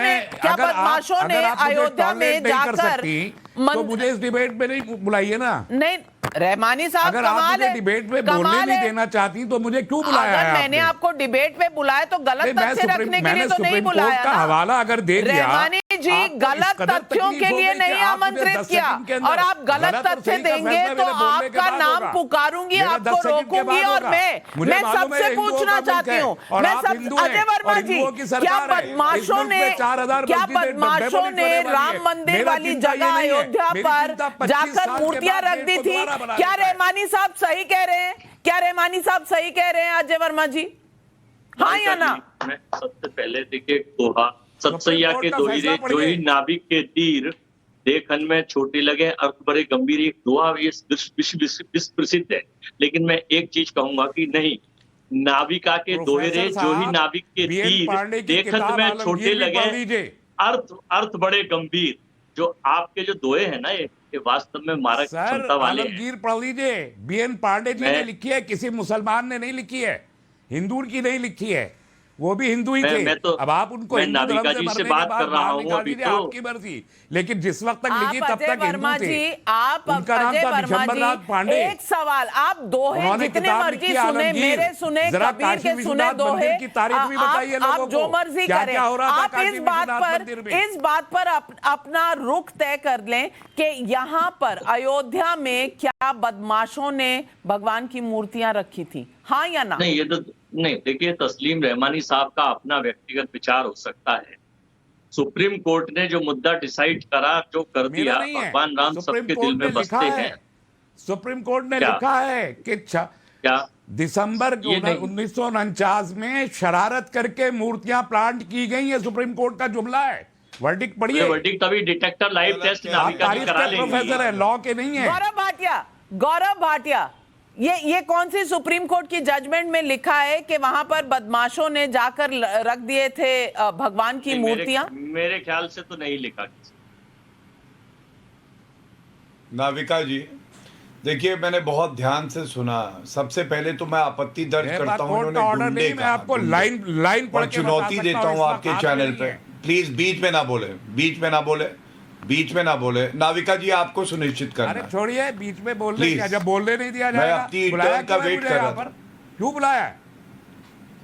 ने अयोध्या में जाकर तो मुझे इस डिबेट में नहीं बुलाइए ना। नहीं रहमानी साहब, अगर आप मुझे डिबेट में बोलने नहीं देना चाहती तो मुझे क्यों बुलाया है? मैंने आपको डिबेट में बुलाया तो गलत तथ्य रखने के लिए तो नहीं बुलाया का हवाला अगर दे दिया। रहमानी जी, गलत तथ्यों के लिए नहीं आमंत्रित किया, और आप गलत तथ्य देंगे तो आपका नाम पुकारूंगी, आपको रोकूंगी। और मैं सबसे पूछना चाहती हूँ, अजय वर्मा जी, क्या बदमाशों ने राम मंदिर वाली जगह अयोध्या पर जाकर मूर्तियां रख दी थी? क्या रहमानी साहब सही कह रहे हैं? क्या रहमानी साहब सही कह रहे हैं अजय वर्मा जी? हाँ या ना? मैं सबसे पहले देखिए, कोहा सतसैया के दोहिरे, जो ही नाभिक के तीर देखन में छोटे लगे, अर्थ बड़े गंभीर, एक दोहा ये विश्व प्रसिद्ध है। लेकिन मैं एक चीज कहूंगा कि नहीं, नाविका के दोहरे, जो ही नाभिक के तीर देखन में छोटे लगे, अर्थ बड़े गंभीर, जो आपके जो दोहे हैं ना, ये वास्तव में मारक क्षमता वाले हैं। आलमगीर पढ़ लीजिए, बीएन पांडे जी ने लिखी है, किसी मुसलमान ने नहीं लिखी है, हिंदू की नहीं लिखी है। वो भी हिंदू ही थे। अब आप उनको मैं हिंदू धर्म नाविका से जी से मरने के बात बाद कर रहा बाहर हूँ निकाल अभी दीजिए, तो। आपकी मर्जी। लेकिन जिस वक्त तक आप लिखी तब अजय तक हिंदू वर्मा थे। जी, आप उनका नाम अजय था वर्मा विशंबरनाथ जी, पांडे। एक सवाल, आप दोहे उन्होंने जितने किताब मर्जी लिखी सुने, आलमगीर। मेरे सुने, जरा कबीर काशी के सुने विश्वनाथ दोहे, मंदिर की तारीख भी बताइए लोगों आप जो को। मर्जी क्या करें। क्या हो रहा था आप काशी इस बात विश्वनाथ मंदिर में। इस बात पर अपना रुख तय कर लें कि यहाँ पर अयोध्या में क्या बदमाशों ने भगवान की मूर्तियां रखी थी, हाँ या ना? नहीं, ये तो नहीं। देखिए, तस्लीम रहमानी साहब का अपना व्यक्तिगत विचार हो सकता है। सुप्रीम कोर्ट ने जो मुद्दा डिसाइड करा, जो कर दिया, नहीं है। भगवान राम सुप्रीम सबके कोर्ट दिल ने में लिखा बसते है, हैं। सुप्रीम कोर्ट ने क्या? लिखा है कि क्या दिसंबर ये नहीं। 1949 में शरारत करके मूर्तियां प्लांट की गई, ये सुप्रीम कोर्ट का जुमला है। वर्डिक्ट पढ़िए। वर्डिक्ट तभी डिटेक्टर लाइव टेस्ट आप नाविका जी तारीख करा के प्रोफेसर लेंगे। है, लॉ के नहीं है। गौरव भाटिया, ये कौन सी सुप्रीम कोर्ट की जजमेंट में लिखा है कि वहां पर बदमाशों ने जाकर रख दिए थे भगवान की मूर्तियां? मेरे ख्याल से तो नहीं लिखा किसी। नाविका जी, देखिए, मैंने बहुत ध्यान से सुना। सबसे पहले तो मैं आपत्ति दर्ज करता हूँ, कोर्ट का ऑर्डर नहीं, मैं आपको लाइन पढ़ और के चुनौती बता देता सकता हूँ हूँ, आपके इसमें चैनल हाथ पे। नहीं है। प्लीज बीच में ना बोले, बीच में ना बोले, बीच में ना बोले। नाविका जी, आपको सुनिश्चित करना अरे है। छोड़िए, बीच में बोलने Please. क्या, जब बोलने नहीं दिया मैं जाएगा। अपनी बुलाया टर्न का क्यों है वेट मुझे कर यहाँ रहा पर? क्यों बुलाया है?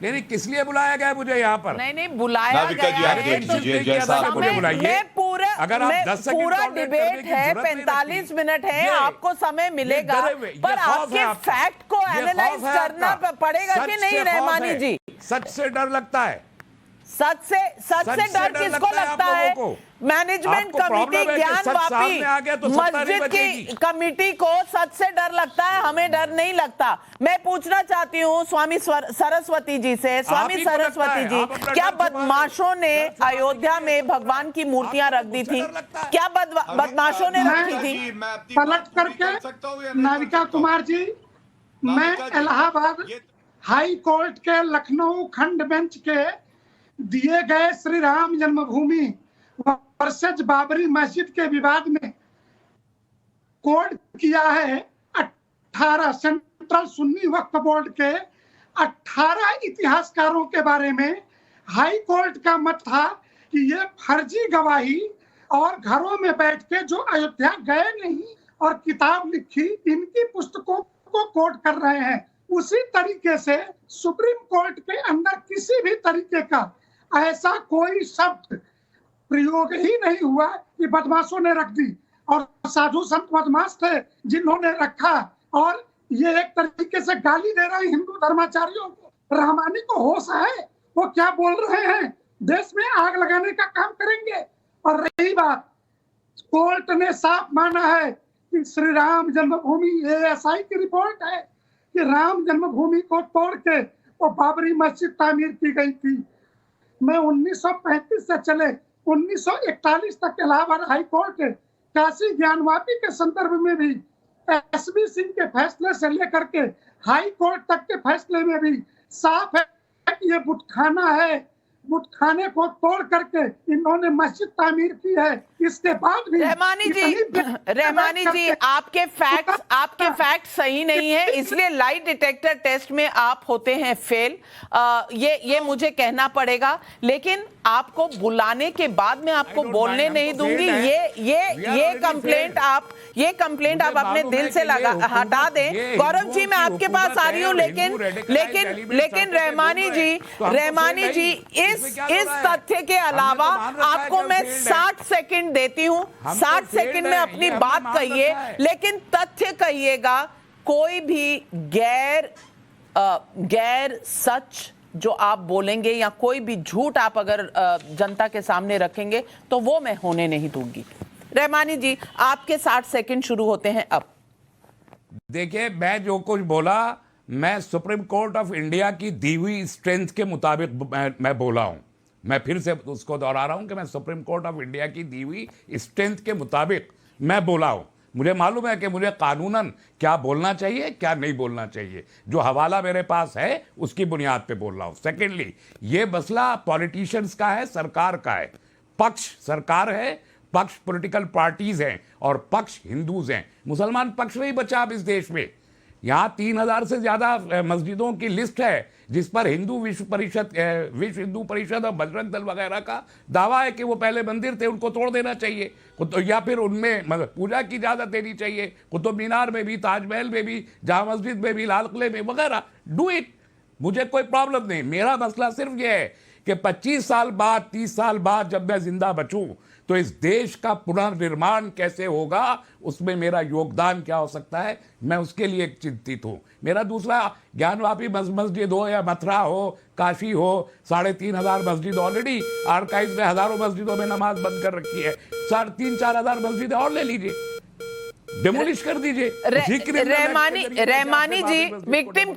नहीं, किस लिए बुलाया गया है मुझे यहाँ पर? नहीं बुलाया नाविका जी, गया आप है देख तो लीजिए, जैसा आपको मुझे बुलाइए। मैं पूरा अगर आप 10 सेकंड पूरा tolerate करने डिबेट की है, जरूरत नहीं 45 लगती। मिनट है, ये- आपको समय मिलेगा, डरे हुए, ये पर खौफ है आपके आपका। फैक्ट को ये एनालाइज खौफ है करना आपका। पड़ेगा सच कि से नहीं खौफ रहमानी है। जी? सच से डर लगता है। सच से डर किसको लगता है? मैनेजमेंट आपको problem कमेटी है कि ज्ञान सच सामने आ गया तो वापी सत्ता नहीं मस्जिद की बचेगी। कमेटी को सच से डर लगता है, हमें डर नहीं लगता। मैं पूछना चाहती हूँ स्वामी सरस्वती जी से, स्वामी ही को लगता सरस्वती है, जी, आप अपना क्या डर छुपा रहे हो। बदमाशों ने अयोध्या में भगवान की मूर्तियां रख दी थी? क्या बदमाशों ने रखी थी? पलट करके नाविका कुमार जी, मैं इलाहाबाद हाई कोर्ट के लखनऊ खंड बेंच के दिए गए श्री राम जन्मभूमि वर्सेज बाबरी मस्जिद के विवाद में कोर्ट किया है 18 सेंट्रल सुन्नी वक्फ बोर्ड के 18 इतिहासकारों के बारे में। हाई कोर्ट का मत था कि ये फर्जी गवाही और घरों में बैठ के जो अयोध्या गए नहीं और किताब लिखी, इनकी पुस्तकों को कोट कर रहे हैं। उसी तरीके से सुप्रीम कोर्ट के अंदर किसी भी तरीके का ऐसा कोई शब्द प्रयोग ही नहीं हुआ कि बदमाशों ने रख दी और साधु संत बदमाश थे जिन्होंने रखा, और ये एक तरीके से गाली दे रहे हैं हिंदू धर्माचार्यों को। रहमानी को होश है, वो क्या बोल रहे हैं? देश में आग लगाने का काम करेंगे। और रही बात, कोर्ट ने साफ माना है कि श्री राम जन्मभूमि, ASI की रिपोर्ट है कि राम जन्मभूमि को तोड़ के वो बाबरी मस्जिद तामीर की गई थी। मैं 1935 से चले 1941 तक इलाहाबाद हाई कोर्ट काशी ज्ञानवापी के संदर्भ में भी, SB सिंह के फैसले से लेकर के हाई कोर्ट तक के फैसले में भी साफ है कि ये बुतखाना है। बुतखाने को तोड़ करके इन्होंने मस्जिद तामीर की है। इसके बाद भी रहमानी जी आपके फैक्ट सही नहीं है, इसलिए लाई डिटेक्टर टेस्ट में आप होते हैं फेल। ये मुझे कहना पड़ेगा, लेकिन आपको बुलाने के बाद मैं आपको बोलने नहीं दूंगी। ये कंप्लेंट आप अपने दिल से हटा दें। गौरव जी, मैं आपके पास आ रही हूँ, लेकिन रहमानी जी इस तथ्य के अलावा आपको मैं 60 सेकंड देती हूँ। 60 सेकंड में अपनी बात कहिए, लेकिन तथ्य कहिएगा। कोई भी गैर सच जो आप बोलेंगे या कोई भी झूठ आप अगर जनता के सामने रखेंगे तो वो मैं होने नहीं दूंगी। रहमानी जी, आपके 60 सेकंड शुरू होते हैं अब। देखिए, मैं जो कुछ बोला, मैं सुप्रीम कोर्ट ऑफ इंडिया की दी हुई स्ट्रेंथ के मुताबिक मैं बोला हूं। मैं फिर से उसको दोहरा रहा हूं कि मैं सुप्रीम कोर्ट ऑफ इंडिया की दी हुई स्ट्रेंथ के मुताबिक मैं बोला हूं। मुझे मालूम है कि मुझे कानूनन क्या बोलना चाहिए, क्या नहीं बोलना चाहिए। जो हवाला मेरे पास है उसकी बुनियाद पे बोल रहा हूं। सेकेंडली, ये मसला पॉलिटिशियंस का है, सरकार का है। पक्ष सरकार है, पक्ष पॉलिटिकल पार्टीज हैं और पक्ष हिंदूज हैं। मुसलमान पक्ष नहीं बचा अब इस देश में। यहाँ 3000 से ज्यादा मस्जिदों की लिस्ट है, जिस पर विश्व हिंदू परिषद और बजरंग दल वगैरह का दावा है कि वो पहले मंदिर थे, उनको तोड़ देना चाहिए, तो या फिर उनमें मतलब पूजा की इजाजत देनी चाहिए, कुतुब मीनार में भी, ताजमहल में भी, जामा मस्जिद में भी, लाल किले में वगैरह, डू इट, मुझे कोई प्रॉब्लम नहीं। मेरा मसला सिर्फ ये है कि 25 साल बाद, 30 साल बाद जब मैं जिंदा बचूं तो इस देश का पुनर्निर्माण कैसे होगा, उसमें मेरा योगदान क्या हो सकता है, मैं उसके लिए चिंतित हूं। मेरा दूसरा, ज्ञानवापी मस्जिद हो या मथुरा हो, काशी हो, 3,500 मस्जिद ऑलरेडी आर्काइव में, हजारों मस्जिदों में नमाज बंद कर रखी है, 3,500-4,000 मस्जिदें और ले लीजिए, डेमोलिश कर दीजिए। रहमानी जी, विक्टिम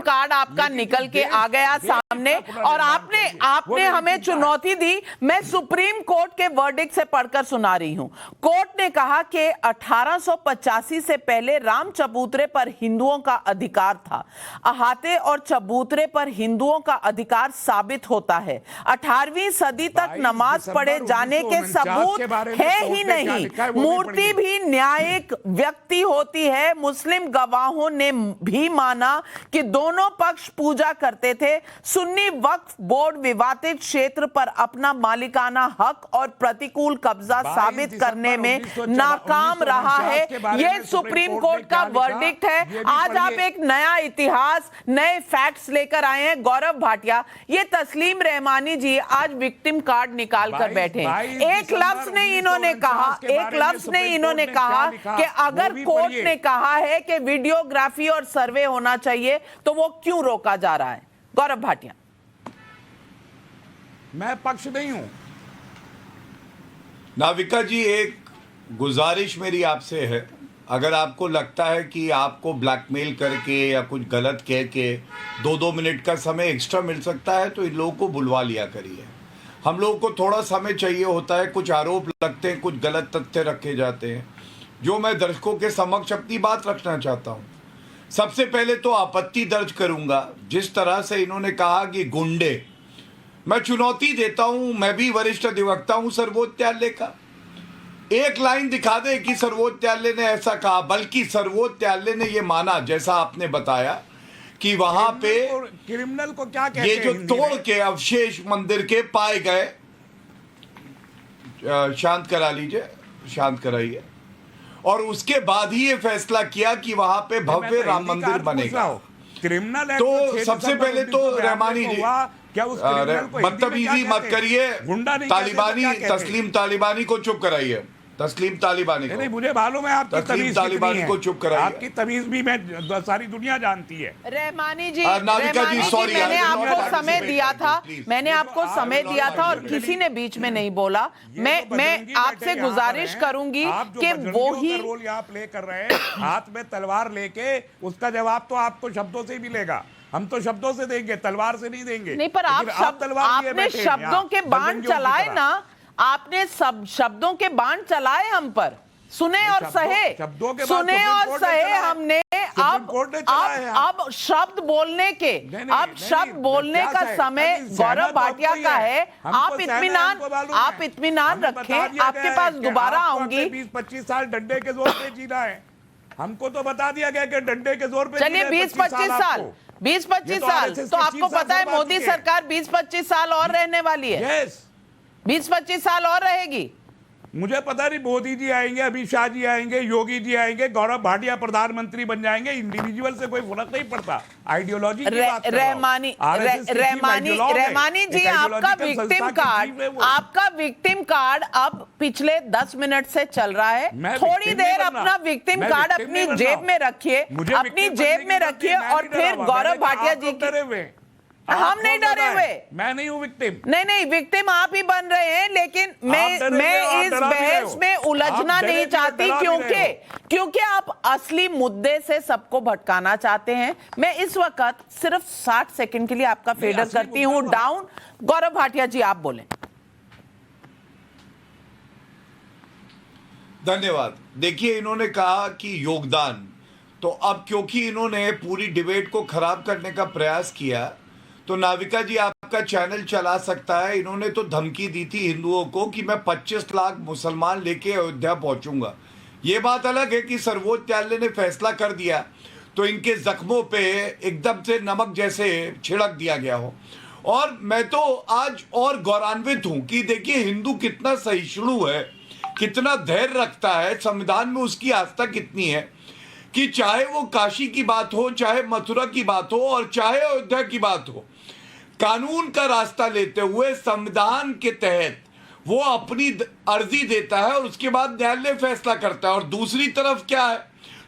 कार्ड आपका निकल के आ गया सामने, और आपने हमें चुनौती दी। मैं सुप्रीम कोर्ट के वर्डिक्ट से पढ़कर सुना रही हूं। कोर्ट ने कहा कि 1885 से पहले राम चबूतरे पर हिंदुओं का अधिकार था, अहाते और चबूतरे पर हिंदुओं का अधिकार साबित होता है। 18वीं सदी तक नमाज पढ़े जाने के सबूत है ही नहीं। मूर्ति भी न्यायिक व्यक्ति होती है। मुस्लिम गवाहों ने भी माना कि दोनों पक्ष पूजा करते थे। सुन्नी वक्फ बोर्ड विवादित क्षेत्र पर अपना मालिकाना हक और प्रतिकूल कब्जा साबित करने में नाकाम रहा है। यह सुप्रीम कोर्ट का वर्डिक्ट है। आज आप एक नया इतिहास, नए फैक्ट्स लेकर आए हैं। गौरव भाटिया, ये तस्लीम रहमानी जी आज विक्टिम कार्ड निकाल कर बैठे हैं। एक लफ्ज नहीं इन्होंने कहा कि अगर कोर्ट ने कहा है कि वीडियोग्राफी और सर्वे होना चाहिए तो वो क्यों रोका जा रहा है। गौरव भाटिया, मैं पक्ष नहीं हूं। नाविका जी, एक गुजारिश मेरी आपसे है, अगर आपको लगता है कि आपको ब्लैकमेल करके या कुछ गलत कह के 2-2 मिनट का समय एक्स्ट्रा मिल सकता है तो इन लोगों को बुलवा लिया करिए। हम लोगों को थोड़ा समय चाहिए होता है, कुछ आरोप लगते हैं, कुछ गलत तथ्य रखे जाते हैं, जो मैं दर्शकों के समक्ष अपनी बात रखना चाहता हूं। सबसे पहले तो आपत्ति दर्ज करूंगा जिस तरह से इन्होंने कहा कि गुंडे। मैं चुनौती देता हूं, मैं भी वरिष्ठ अधिवक्ता हूं सर्वोच्च न्यायालय का, एक लाइन दिखा दे कि सर्वोच्च न्यायालय ने ऐसा कहा। बल्कि सर्वोच्च न्यायालय ने यह माना, जैसा आपने बताया, कि वहां पे क्रिमिनल को क्या कहते ये जो तोड़ के अवशेष मंदिर के पाए गए, शांत करा लीजिए, शांत कराइए, और उसके बाद ही ये फैसला किया कि वहां पे भव्य राम मंदिर बनेगा। क्रिमिनल है तो सबसे पहले तो रहमानी जी, बदतमीजी मत करिए। तालिबानी, तस्लीम तालिबानी को चुप कराइए। तस्लीम तालिबानी नहीं, मुझे मालूम है आपकी तमीज तालिबानी को चुप कराइए। आपकी तमीज भी मैं सारी दुनिया जानती है। रहमानी जी, सॉरी, मैंने आपको समय दिया था, और किसी ने बीच में नहीं बोला। मैं आपसे गुजारिश करूंगी कि वो ही रोल यहाँ प्ले कर रहे हैं, हाथ में तलवार लेके, उसका जवाब तो आपको शब्दों से ही मिलेगा। हम तो शब्दों से देंगे, तलवार से नहीं देंगे। नहीं, पर आपने शब्दों के बाण चलाए ना, आपने सब शब्दों के बाण चलाए हम पर, सुने और सहे हमने। अब शब्द बोलने का समय गौरव भाटिया का है। आप इत्मीनान रखें, आपके पास दोबारा आऊंगी। 20-25 साल डंडे के जोर पे जीना है, हमको तो बता दिया गया कि डंडे के जोर पे। चलिए 20-25 साल, 20-25 साल तो आपको पता है मोदी सरकार 20-25 साल और रहने वाली है। 20-25 साल और रहेगी। मुझे पता नहीं, मोदी जी आएंगे, अमित शाह जी आएंगे, योगी जी आएंगे, गौरव भाटिया प्रधानमंत्री बन जाएंगे, इंडिविजुअल से कोई फर्क नहीं पड़ता। आइडियोलॉजी की बात कर रहा हूं। रहमानी जी, आपका विक्टिम कार्ड अब पिछले 10 मिनट से चल रहा है। थोड़ी देर अपना विक्टिम कार्ड अपनी जेब में रखिए, और फिर गौरव भाटिया जी। हम नहीं डरे हुए, मैं नहीं हूं विक्टिम। नहीं, विक्टिम आप ही बन रहे हैं, लेकिन मैं इस बहस में उलझना नहीं चाहती, क्योंकि आप असली मुद्दे से सबको भटकाना चाहते हैं। मैं इस वक्त सिर्फ 60 सेकंड के लिए आपका फेडर करती हूं डाउन। गौरव भाटिया जी, आप बोलें। धन्यवाद। देखिए, इन्होंने कहा कि योगदान, तो अब क्योंकि इन्होंने पूरी डिबेट को खराब करने का प्रयास किया, तो नाविका जी आपका चैनल चला सकता है। इन्होंने तो धमकी दी थी हिंदुओं को कि मैं 25 लाख मुसलमान लेके अयोध्या पहुंचूंगा। ये बात अलग है कि सर्वोच्च न्यायालय ने फैसला कर दिया, तो इनके जख्मों पे एकदम से नमक जैसे छिड़क दिया गया हो। और मैं तो आज और गौरवान्वित हूं कि देखिए हिंदू कितना सहिष्णु है, कितना धैर्य रखता है, संविधान में उसकी आस्था कितनी है कि चाहे वो काशी की बात हो, चाहे मथुरा की बात हो और चाहे अयोध्या की बात हो, कानून का रास्ता लेते हुए संविधान के तहत वो अपनी अर्जी देता है और उसके बाद न्यायालय फैसला करता है। और दूसरी तरफ क्या है,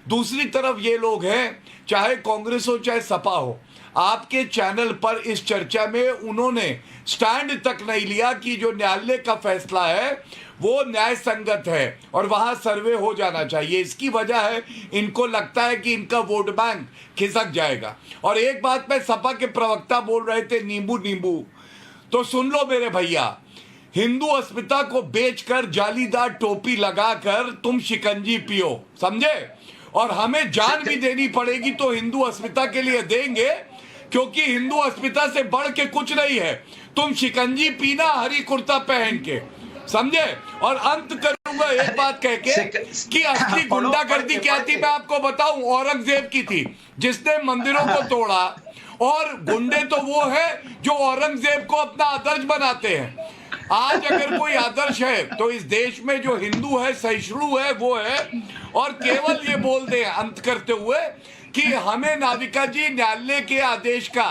दूसरी तरफ ये लोग हैं, चाहे कांग्रेस हो चाहे सपा हो, आपके चैनल पर इस चर्चा में उन्होंने स्टैंड तक नहीं लिया कि जो न्यायालय का फैसला है वो न्याय संगत है और वहां सर्वे हो जाना चाहिए। इसकी वजह है इनको लगता है कि इनका वोट बैंक खिसक जाएगा। और एक बात मैं सपा के प्रवक्ता बोल रहे थे नींबू नींबू, तो सुन लो मेरे भैया, हिंदू अस्मिता को बेचकर जालीदार टोपी लगाकर तुम शिकंजी पियो, समझे? और हमें जान भी देनी पड़ेगी तो हिंदू अस्मिता के लिए देंगे, क्योंकि हिंदू अस्मिता से बढ़ के कुछ नहीं है। तुम शिकंजी पीना हरी कुर्ता पहन के, समझे? और अंत करूंगा एक बात कह के कि असली गुंडागर्दी क्या थी मैं आपको बताऊं, औरंगजेब की थी जिसने मंदिरों को तोड़ा। और गुंडे तो वो है जो औरंगजेब को अपना आदर्श बनाते हैं। आज अगर कोई आदर्श है तो इस देश में जो हिंदू है, सहिष्णु है, वो है। और केवल ये बोल दे अंत करते हुए कि हमें नाविका जी न्यायालय के आदेश का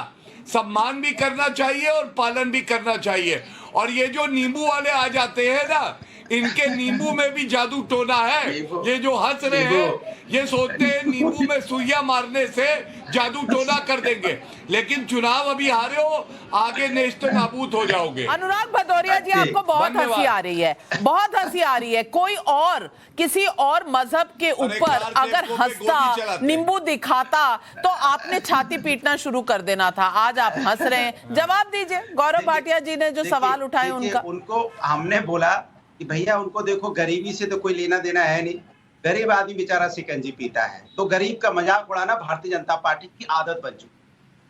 सम्मान भी करना चाहिए और पालन भी करना चाहिए। और ये जो नींबू वाले आ जाते हैं ना, इनके नींबू में भी जादू टोना है। ये जो हंस रहे हैं ये सोचते हैं नींबू में सुइया मारने से जादू टोना कर देंगे, लेकिन चुनाव अभी हारे हो, आगे नेस्त नाबूद हो जाओगे। अनुराग भदौरिया जी, आपको बहुत हंसी आ रही है, बहुत हंसी आ रही है। कोई और किसी और मजहब के ऊपर अगर हंसता, नींबू दिखाता तो आपने छाती पीटना शुरू कर देना था। आज आप हंस रहे हैं। जवाब दीजिए गौरव भाटिया जी ने जो सवाल उठाए उनका। उनको हमने बोला कि भैया उनको देखो, गरीबी से तो कोई लेना देना है नहीं, गरीब आदमी बेचारा शिकंजी पीता है, तो गरीब का मजाक उड़ाना भारतीय जनता पार्टी की आदत बन चुकी।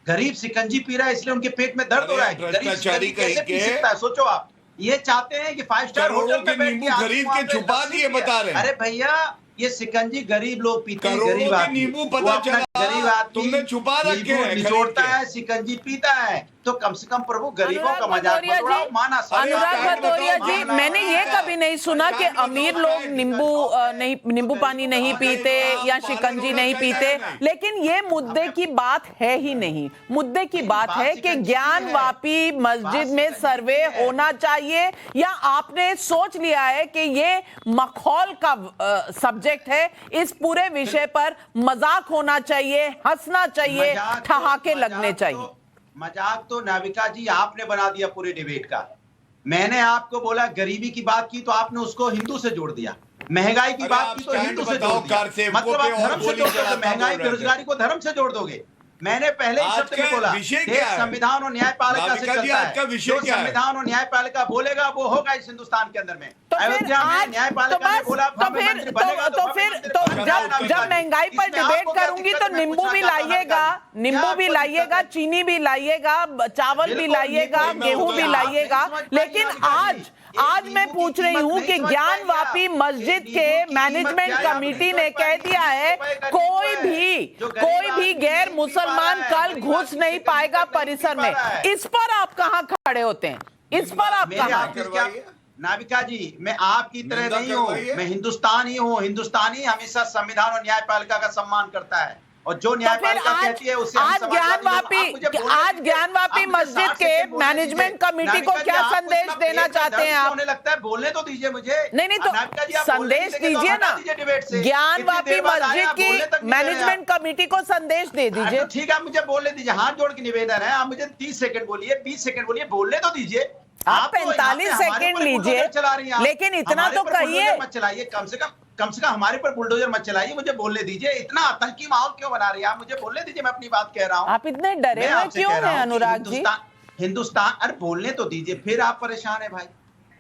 गरीब शिकंजी पी रहा है इसलिए उनके पेट में दर्द हो रहा है। गरीब शिकंजी कैसे पी सकता है? सोचो आप, ये चाहते हैं कि 5 स्टार होटल में बैठ के खरीद के छुपा दिए बता रहे हैं। अरे भैया ये शिकंजी गरीब लोग पीते हैं, गरीब आदमी, नींबू पता चला, गरीब आदमी तुमने छुपा रखे हैं, निचोड़ता है, शिकंजी पीता है, तो कम से कम प्रभु गरीबों का मजाक मत उड़ाओ, माना। अनुराग भदौरिया जी, मैंने ये कभी नहीं सुना कि अमीर लोग नींबू पानी नहीं पीते या शिकंजी नहीं पीते, लेकिन ये मुद्दे की बात है ही नहीं। मुद्दे की बात है कि ज्ञानवापी मस्जिद में सर्वे होना चाहिए, या आपने सोच लिया है कि ये मखौल का सब्जेक्ट है, इस पूरे विषय पर मजाक होना चाहिए, हंसना चाहिए, ठहाके लगने चाहिए। मजाक तो नाविका जी आपने बना दिया पूरे डिबेट का। मैंने आपको बोला गरीबी की बात की तो आपने उसको हिंदू से जोड़ दिया, महंगाई की बात की तो हिंदू से जोड़ दिया, मतलब आप धर्म से जोड़ दोगे, महंगाई बेरोजगारी को धर्म से जोड़ दोगे। मैंने पहले ही शब्द में बोला, देश संविधान और न्यायपालिका से चलता है। जो संविधान और न्यायपालिका बोलेगा वो होगा इस हिंदुस्तान के अंदर में। अयोध्या में न्यायपालिका ने बोला तो जब महंगाई पर डिबेट करूंगी तो नींबू भी लाइएगा, नींबू भी लाइएगा, चीनी भी लाइएगा, चावल भी लाइएगा, गेहूं भी लाइएगा। लेकिन आज मैं पूछ रही हूं कि ज्ञानवापी मस्जिद के मैनेजमेंट कमेटी ने कह दिया है कोई भी गैर मुसलमान कल घुस नहीं पाएगा परिसर में। इस पर आप कहां खड़े होते हैं? इस पर आप कहां? नाविका जी, मैं आपकी तरह नहीं हूँ, मैं हिंदुस्तानी हूँ। हिंदुस्तानी हमेशा संविधान और न्यायपालिका का सम्मान करता है, और जो न्यायपालिका कहती है उससे आज ज्ञानवापी मस्जिद के मैनेजमेंट कमेटी को क्या संदेश देना चाहते हैं आप? उन्हें लगता है बोलने तो दीजिए मुझे। नहीं तो संदेश दीजिए ना, ज्ञानवापी मस्जिद की मैनेजमेंट कमेटी को संदेश दे दीजिए। ठीक है, मुझे बोलने दीजिए, हाथ जोड़ के निवेदन है। आप मुझे 30 सेकंड बोलिए, 20 सेकंड बोलिए, बोलने तो दीजिए। आप 45 सेकंड लीजिए, लेकिन इतना तो कहिए। मत चलाइए, कम से कम हमारे पर बुलडोजर मत चलाइए, मुझे बोलने दीजिए। इतना आतंकी माहौल क्यों बना रही है आप? मुझे बोलने दीजिए, मैं अपनी बात कह रहा हूँ। आप इतने डरे हुए क्यों हैं अनुराग जी? हिंदुस्तान, अरे बोलने तो दीजिए, फिर आप परेशान है भाई।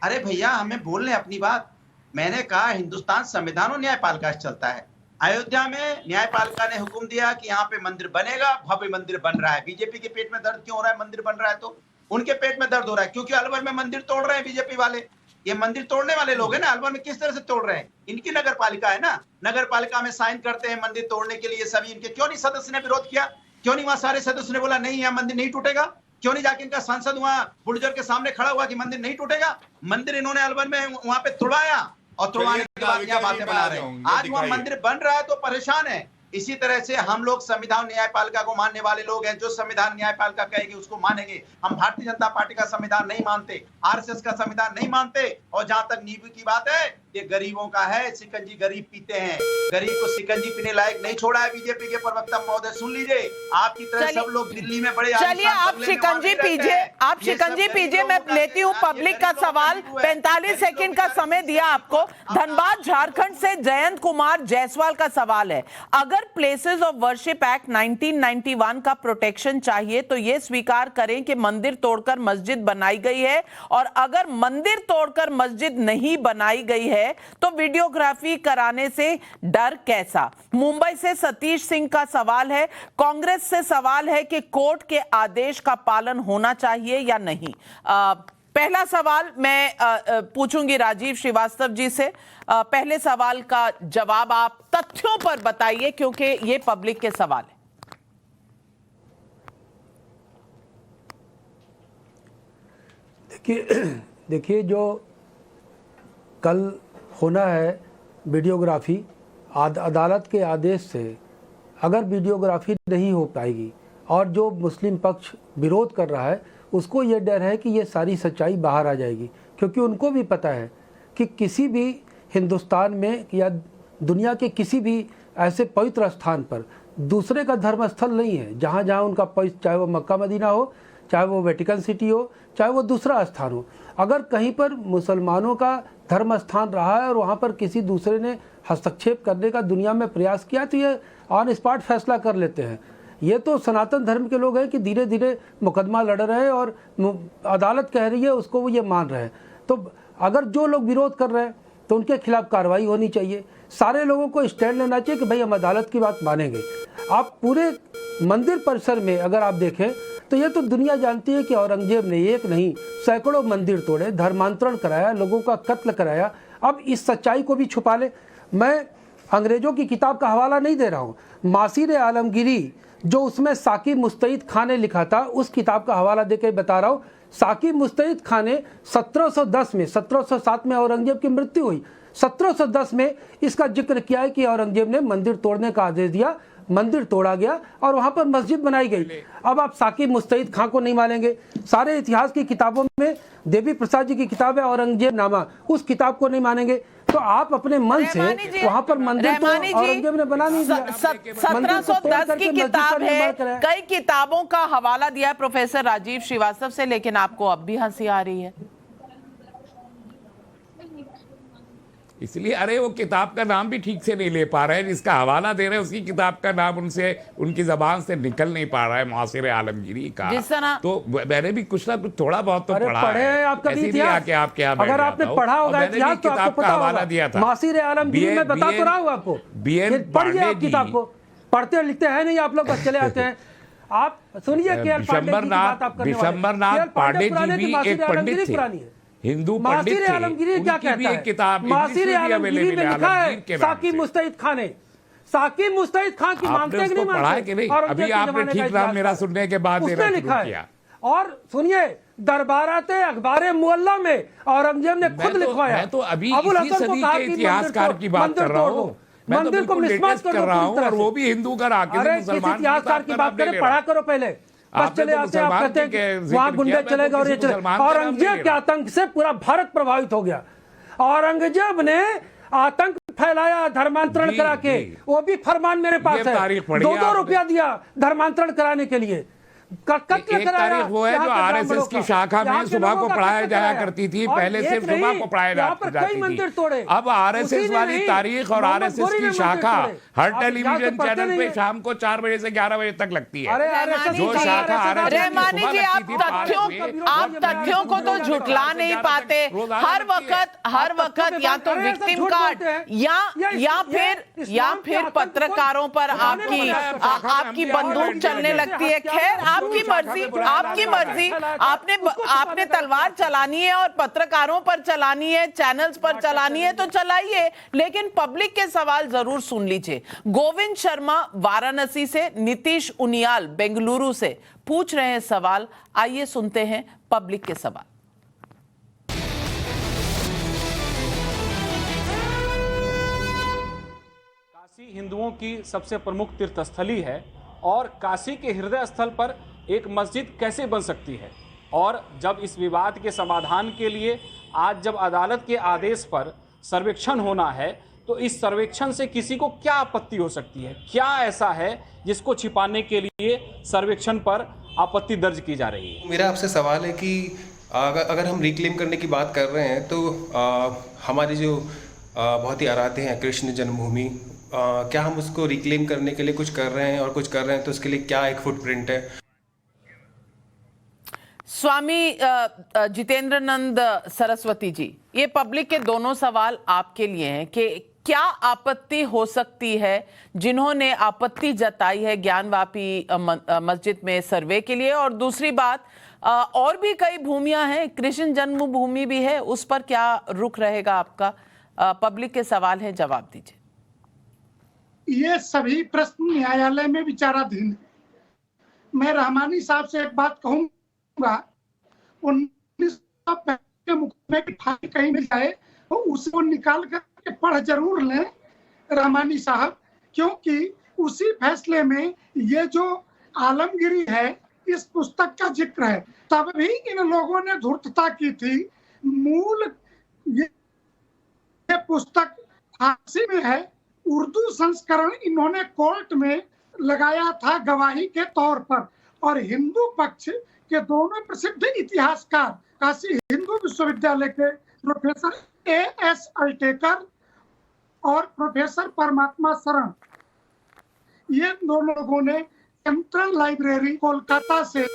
अरे भैया हमें बोलने अपनी बात। मैंने कहा हिंदुस्तान संविधान और न्यायपालिका से चलता है। अयोध्या में न्यायपालिका ने हुक्म दिया कि यहाँ पे मंदिर बनेगा, भव्य मंदिर बन रहा है। बीजेपी के पेट में दर्द क्यों हो रहा है? मंदिर बन रहा है तो उनके पेट में दर्द हो रहा है क्योंकि अलवर में मंदिर तोड़ रहे हैं बीजेपी वाले। ये मंदिर तोड़ने वाले लोग हैं ना, अलवर में किस तरह से तोड़ रहे हैं, इनकी नगर पालिका है ना, नगर पालिका में साइन करते हैं मंदिर तोड़ने के लिए सभी इनके। क्यों नहीं सदस्य ने विरोध किया, क्यों नहीं वहां सारे सदस्य ने बोला नहीं यहाँ मंदिर नहीं टूटेगा, क्यों नहीं जाके इनका सांसद वहां बुलडोजर के सामने खड़ा हुआ कि मंदिर नहीं टूटेगा। मंदिर इन्होंने अलवर में वहां पे तोड़वाया और तोड़वाने के बाद यहाँ बातें बना रहे हैं। आज वहां मंदिर बन रहा है तो परेशान है। इसी तरह से हम लोग संविधान न्यायपालिका को मानने वाले लोग हैं, जो संविधान न्यायपालिका कहेगी उसको मानेंगे। हम भारतीय जनता पार्टी का संविधान नहीं मानते, आरएसएस का संविधान नहीं मानते। और जहां तक नींबू की बात है, ये गरीबों का है, शिकंजी गरीब पीते हैं, गरीब को शिकंजी पीने लायक नहीं छोड़ा है बीजेपी के प्रवक्ता महोदय। सुन लीजिए, आपकी तरह सब लोग दिल्ली में बड़े चलिए आप शिकंजी पीजिए, आप शिकंजी पीजिए। मैं लेती हूँ पब्लिक का सवाल। 45 सेकंड का समय दिया आपको। धनबाद झारखंड से जयंत कुमार जायसवाल का सवाल है, अगर प्लेसेस ऑफ वर्शिप एक्ट 1991 का प्रोटेक्शन चाहिए तो ये स्वीकार करें कि मंदिर तोड़कर मस्जिद बनाई गई है, और अगर मंदिर तोड़कर मस्जिद नहीं बनाई गई है तो वीडियोग्राफी कराने से डर कैसा। मुंबई से सतीश सिंह का सवाल है, कांग्रेस से सवाल है कि कोर्ट के आदेश का पालन होना चाहिए या नहीं। पहला सवाल मैं पूछूंगी राजीव श्रीवास्तव जी से। पहले सवाल का जवाब आप तथ्यों पर बताइए, क्योंकि ये पब्लिक के सवाल है। देखिए जो कल होना है वीडियोग्राफी, अदालत के आदेश से अगर वीडियोग्राफी नहीं हो पाएगी और जो मुस्लिम पक्ष विरोध कर रहा है उसको ये डर है कि ये सारी सच्चाई बाहर आ जाएगी, क्योंकि उनको भी पता है कि किसी भी हिंदुस्तान में या दुनिया के किसी भी ऐसे पवित्र स्थान पर दूसरे का धर्म स्थल नहीं है। जहाँ जहाँ उनका पवित्र, चाहे वो मक्का मदीना हो, चाहे वो वेटिकन सिटी हो, चाहे वो दूसरा स्थान हो, अगर कहीं पर मुसलमानों का धर्म स्थान रहा है और वहाँ पर किसी दूसरे ने हस्तक्षेप करने का दुनिया में प्रयास किया तो ये ऑन स्पॉट फैसला कर लेते हैं। ये तो सनातन धर्म के लोग हैं कि धीरे धीरे मुकदमा लड़ रहे हैं और अदालत कह रही है उसको वो ये मान रहे हैं। तो अगर जो लोग विरोध कर रहे हैं तो उनके खिलाफ कार्रवाई होनी चाहिए। सारे लोगों को स्टैंड लेना चाहिए कि भाई हम अदालत की बात मानेंगे। आप पूरे मंदिर परिसर में अगर आप देखें तो ये तो दुनिया जानती है कि औरंगजेब ने एक नहीं सैकड़ों मंदिर तोड़े, धर्मांतरण कराया, लोगों का कत्ल कराया। अब इस सच्चाई को भी छुपा ले। मैं अंग्रेजों की किताब का हवाला नहीं दे रहा हूँ, मासिर आलमगीरी जो उसमें साकिब मुस्तैद खान ने लिखा था उस किताब का हवाला देकर बता रहा हूँ। साकिब मुस्तैद खान ने 1710 में, 1707 में औरंगजेब की मृत्यु हुई, 1710 में इसका जिक्र किया है कि औरंगजेब ने मंदिर तोड़ने का आदेश दिया, मंदिर तोड़ा गया और वहां पर मस्जिद बनाई गई। अब आप साकिब मुस्तैद खान को नहीं मानेंगे। सारे इतिहास की किताबों में देवी प्रसाद जी की किताब है औरंगजेब नामा, उस किताब को नहीं मानेंगे। तो आप अपने मन से वहां पर मंदिर तो औरंगजेब ने बना नहीं दिया। 1710 की किताब है, कई किताबों का हवाला दिया प्रोफेसर राजीव श्रीवास्तव से, लेकिन आपको अब भी हंसी आ रही है। इसलिए अरे वो किताब का नाम भी ठीक से नहीं ले पा रहे हैं, जिसका हवाला दे रहे हैं उसकी किताब का नाम उनसे, उनकी जबान से निकल नहीं पा रहा है, मासिर आलमगीरी का। तो मैंने भी कुछ ना कुछ थोड़ा बहुत तो पढ़ा है। अगर आपने पढ़ा होगा इतिहास तो आपको पता हवाला दिया था मासिर आलमगीरी। मैं बता तो रहा हूँ आपको, पढ़िए आप किताब को। पढ़ते लिखते हैं नहीं आप लोग, बस चले आते हैं। आप सुनिए विशंबरनाथ पांडे जी भी एक पंडित थे, हिंदू पंडित थे। आलमगीरी क्या कहता है? किताब मासिर आलमगीरी में लिखा है साकिब मुस्तैद खान ने, साकिब मुस्तैद खान की मानते हैं कि नहीं मानते? और अभी आपने ठीक नाम मेरा सुनने के बाद उसने लिखा है। और सुनिए दरबाराते अखबार मुअल्ला में औरंगजेब ने खुद लिखवाया। मैं तो अभी इसी सदी के इतिहासकार की बात कर रहा हूँ, मंदिर को मिसमाच कर रहा हूँ, और वो भी हिंदू का इतिहासकार की बात करें, पढ़ा करो पहले। बस चले आते हैं, आप कहते हैं वहां गुंडे चलेगा और ये चलेगा। औरंगजेब के आतंक से पूरा भारत प्रभावित हो गया। औरंगजेब ने आतंक फैलाया धर्मांतरण करा के, वो भी फरमान मेरे पास है, 2-2 रुपया दिया धर्मांतरण कराने के लिए। एक तारीख वो है जो आरएसएस की शाखा में सुबह को पढ़ाया जाया करती थी, पहले सिर्फ सुबह को पढ़ाया जाती थी। अब आरएसएस वाली तारीख और आरएसएस की शाखा हर टेलीविजन चैनल पे शाम को 4 बजे से 11 बजे तक लगती है। जो शाखा रहमानी जी, आप तथ्यों को तो झुटला नहीं पाते। हर वक्त या तो विक्टिम कार्ड या फिर पत्रकारों पर आपकी बंदूक चलने लगती है। खैर आपकी मर्जी, आपकी मर्जी। आपने तलवार चलानी है और पत्रकारों पर चलानी है, चैनल्स पर चलानी है तो चलाइए, लेकिन पब्लिक के सवाल जरूर सुन लीजिए। गोविंद शर्मा वाराणसी से, नीतीश उनियाल बेंगलुरु से पूछ रहे हैं सवाल। आइए सुनते हैं पब्लिक के सवाल। काशी हिंदुओं की सबसे प्रमुख तीर्थस्थली है और काशी के हृदय स्थल पर एक मस्जिद कैसे बन सकती है? और जब इस विवाद के समाधान के लिए आज जब अदालत के आदेश पर सर्वेक्षण होना है तो इस सर्वेक्षण से किसी को क्या आपत्ति हो सकती है? क्या ऐसा है जिसको छिपाने के लिए सर्वेक्षण पर आपत्ति दर्ज की जा रही है? मेरा आपसे सवाल है कि अगर हम रिक्लेम करने की बात कर रहे हैं तो हमारे जो बहुत ही आराध्य हैं कृष्ण जन्मभूमि, क्या हम उसको रिक्लेम करने के लिए कुछ कर रहे हैं, और कुछ कर रहे हैं तो उसके लिए क्या एक फुटप्रिंट है? स्वामी जितेंद्रनंद सरस्वती जी, ये पब्लिक के दोनों सवाल आपके लिए हैं कि क्या आपत्ति हो सकती है जिन्होंने आपत्ति जताई है ज्ञानवापी मस्जिद में सर्वे के लिए, और दूसरी बात और भी कई भूमियां हैं, कृष्ण जन्मभूमि भी है, उस पर क्या रुख रहेगा आपका? पब्लिक के सवाल है, जवाब दीजिए। ये सभी प्रश्न न्यायालय में विचाराधीन है। मैं रहमानी साहब से एक बात कहूंगा, 1905 के मुकदमे की फाइल कहीं मिल जाए तो उसको निकाल करके पढ़ जरूर लें रहमानी साहब, क्योंकि उसी फैसले में ये जो आलमगिरी है इस पुस्तक का जिक्र है। तब भी इन लोगों ने धूर्तता की थी। मूल ये पुस्तक फारसी में है, उर्दू संस्करण इन्होंने कोर्ट में लगाया था गवाही के तौर पर, और हिंदू पक्ष के दोनों प्रसिद्ध इतिहासकार काशी हिंदू विश्वविद्यालय के प्रोफेसर A.S. अल्टेकर और प्रोफेसर परमात्मा शरण, ये दोनों लोगों ने सेंट्रल लाइब्रेरी कोलकाता से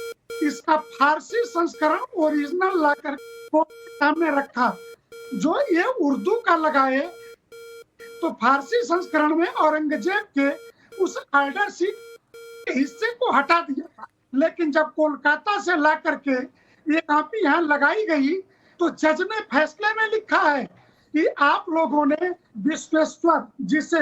इसका फारसी संस्करण ओरिजिनल लाकर सामने रखा। जो ये उर्दू का लगाए तो फारसी संस्करण में औरंगजेब के उस ऑर्डर शीट के हिस्से को हटा दिया था, लेकिन जब कोलकाता से ला करके ये कॉपी यहाँ लगाई गई तो जज ने फैसले में लिखा है कि आप लोगों ने विश्वेश्वर, जिसे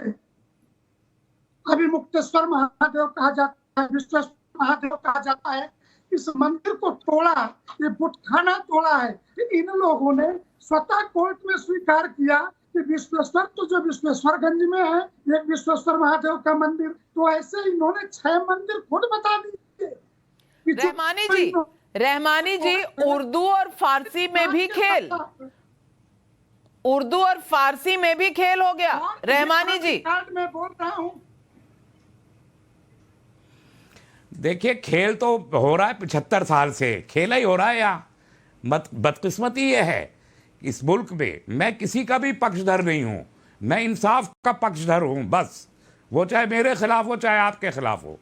अभी मुक्तेश्वर महादेव कहा जाता है, विश्वेश्वर महादेव कहा जाता है, इस मंदिर को तोड़ा, ये बुतखाना तोड़ा है। इन लोगों ने स्वतः कोर्ट में स्वीकार किया कि विश्वेश्वर तो जो विश्वेश्वरगंज में है, एक विश्वेश्वर महादेव का मंदिर, तो ऐसे इन्होंने 6 मंदिर खुद बता दिए। रहमानी जी, उर्दू और फारसी में भी खेल, उर्दू और फारसी में भी खेल हो गया। रहमानी जी, मैं बोल रहा हूँ, देखिए खेल तो हो रहा है 75 साल से, खेला ही हो रहा है यहाँ। बदकिस्मती ये है इस मुल्क में, मैं किसी का भी पक्षधर नहीं हूँ, मैं इंसाफ का पक्षधर हूँ बस, वो चाहे मेरे खिलाफ हो चाहे आपके खिलाफ हो।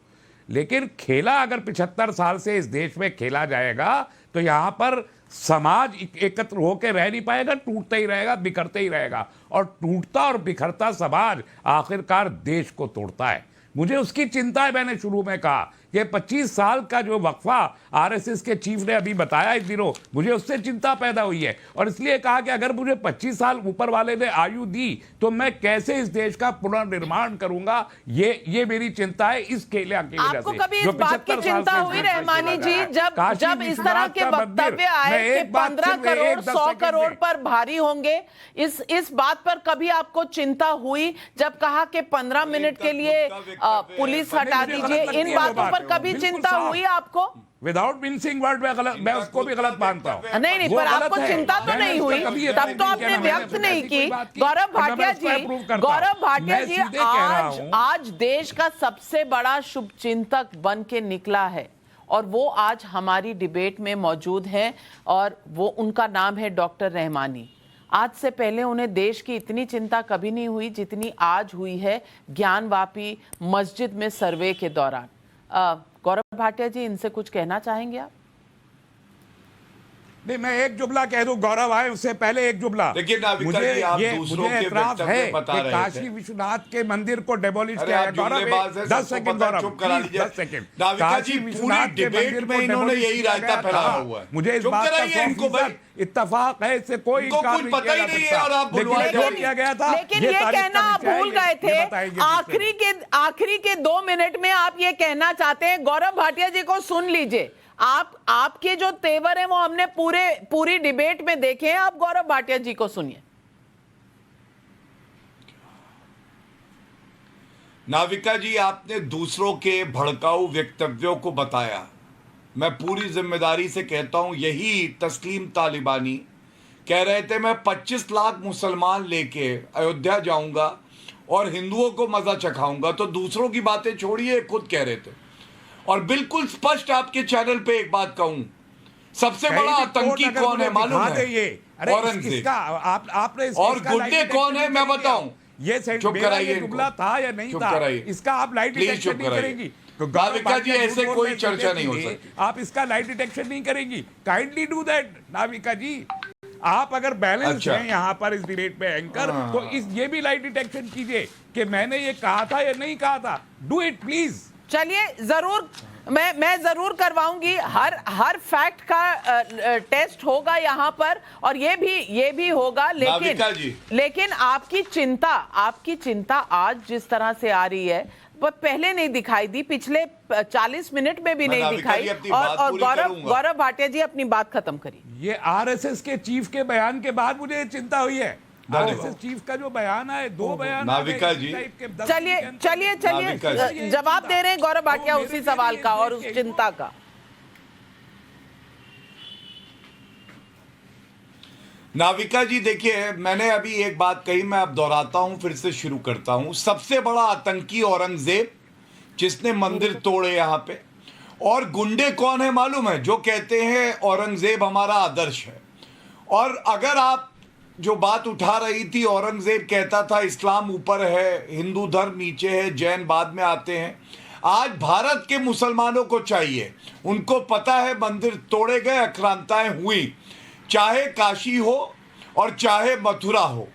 लेकिन खेला अगर 75 साल से इस देश में खेला जाएगा तो यहाँ पर समाज एकत्र होकर रह नहीं पाएगा, टूटता ही रहेगा, बिखरता ही रहेगा, और टूटता और बिखरता समाज आखिरकार देश को तोड़ता है। मुझे उसकी चिंता है। मैंने शुरू में कहा ये 25 साल का जो वक्फा आरएसएस के चीफ ने अभी बताया इस दिनों, मुझे उससे चिंता पैदा हुई है, और इसलिए कहा कि अगर मुझे 25 साल ऊपर वाले ने आयु दी तो मैं कैसे इस देश का पुनर्निर्माण करूंगा, ये मेरी चिंता है इस खेल की वजह से। आपको कभी इस बात की चिंता हुई रहमानी जी, जब इस तरह के वक्तव्य आए कि 15 करोड़ 100 करोड़ पर भारी होंगे, इस बात पर कभी आपको चिंता हुई? जब कहा कि 15 मिनट के लिए पुलिस हटा दीजिए, इन बातों पर कभी चिंता हुई आपको? विदाउट मिंसिंग वर्ड में गलत, मैं उसको भी गलत मानता हूँ। नहीं, पर आपको चिंता तो नहीं हुई, तब तो आपने व्यक्त नहीं की। गौरव भाटिया जी, आज देश का सबसे बड़ा शुभचिंतक बन के निकला है, और वो आज हमारी डिबेट में मौजूद है, और वो उनका नाम है डॉक्टर रहमानी। आज से पहले उन्हें देश की इतनी चिंता कभी नहीं हुई जितनी आज हुई है ज्ञानवापी मस्जिद में सर्वे के दौरान। गौरव भाटिया जी, इनसे कुछ कहना चाहेंगे आप? नहीं, मैं एक जुमला कह दूं, गौरव आए उससे पहले एक जुमला। देखिए नाविका जी, आप दूसरों के एतराज है वक्तव्य बता कि रहे काशी थे। विश्वनाथ के मंदिर को डेमोलिश अरे किया है। आप गौरव जुमलेबाज हैं, 10 सबको सेकंड पता है, गौरव, चुप करा प्लीज, लीजिए। 10 सेकंड। नाविका काशी जी, पूरी विश्वनाथ के डिबेट मंदिर में को इन्होंने demolish यही किया रायता गया फैलाया था। हुआ है। मुझे इस चुप बात का कराइए इनको भाई। 100% इत्तेफाक है, इससे कोई इनको इनकार कुछ नहीं पता किया ही जा नहीं है सकता। और आप लेकिन बुलवाए जो जा रहे किया गया था, लेकिन ये तारीफ कहना करनी आप भूल चाहिए, गए ये बताएंगे थे आखिरी के 2 मिनट में आप ये कहना चाहते हैं। गौरव भाटिया जी को सुन लीजिए, आपके जो तेवर है वो हमने पूरी डिबेट में देखे हैं। आप गौरव भाटिया जी को सुनिए। नाविका जी, आपने दूसरों के भड़काऊ वक्तव्यों को बताया। मैं पूरी जिम्मेदारी से कहता हूं, यही तस्लीम तालिबानी कह रहे थे मैं 25 लाख मुसलमान लेके अयोध्या जाऊंगा और हिंदुओं को मजा चखाऊंगा। तो दूसरों की बातें छोड़िए, खुद कह रहे थे। और बिल्कुल स्पष्ट आपके चैनल पे एक बात कहूं, सबसे बड़ा आतंकी कौन है मालूम है? औरंगजेब। आपने और गुड्डे कौन है मैं बताऊं? ये चुप कराइए, जुमला था या नहीं चुप था, कराइए। इसका आप लाइट प्लीज डिटेक्शन चुप नहीं कराइए। करेंगी तो नाविका जी, ऐसे कोई चर्चा नहीं हो सकती। आप इसका लाइट डिटेक्शन नहीं करेंगी। काइंडली डू दैट नाविका जी। आप अगर बैलेंस अच्छा। हैं यहाँ पर इस डिबेट पे एंकर, हाँ। तो ये भी लाइट डिटेक्शन कीजिए कि मैंने ये कहा था या नहीं कहा था। Do it please. चलिए, जरूर मैं जरूर करवाऊंगी। हर फैक्ट का टेस्ट होगा यहाँ पर, और ये भी होगा। लेकिन आपकी चिंता आज जिस तरह से आ रही है वो पहले नहीं दिखाई दी, पिछले 40 मिनट में भी नहीं दिखाई। और गौरव भाटिया जी अपनी बात खत्म करिए। ये आरएसएस के चीफ के बयान के बाद मुझे चिंता हुई है। आरएसएस चीफ का जो बयान है, 2 बयान नाविका जी, चलिए जवाब दे रहे हैं गौरव भाटिया उसी सवाल का और उस चिंता का। नाविका जी, देखिए, मैंने अभी एक बात कही, मैं अब दोहराता हूं, फिर से शुरू करता हूं। सबसे बड़ा आतंकी औरंगजेब, जिसने मंदिर तोड़े यहां पे। और गुंडे कौन है मालूम है? जो कहते हैं औरंगजेब हमारा आदर्श है। और अगर आप जो बात उठा रही थी, औरंगजेब कहता था इस्लाम ऊपर है, हिंदू धर्म नीचे है, जैन बाद में आते हैं। आज भारत के मुसलमानों को चाहिए, उनको पता है मंदिर तोड़े गए, आक्रांताएं हुई, चाहे काशी हो और चाहे मथुरा हो,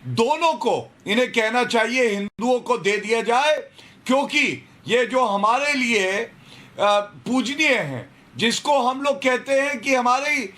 दोनों को इन्हें कहना चाहिए हिंदुओं को दे दिया जाए, क्योंकि ये जो हमारे लिए पूजनीय हैं, जिसको हम लोग कहते हैं कि हमारी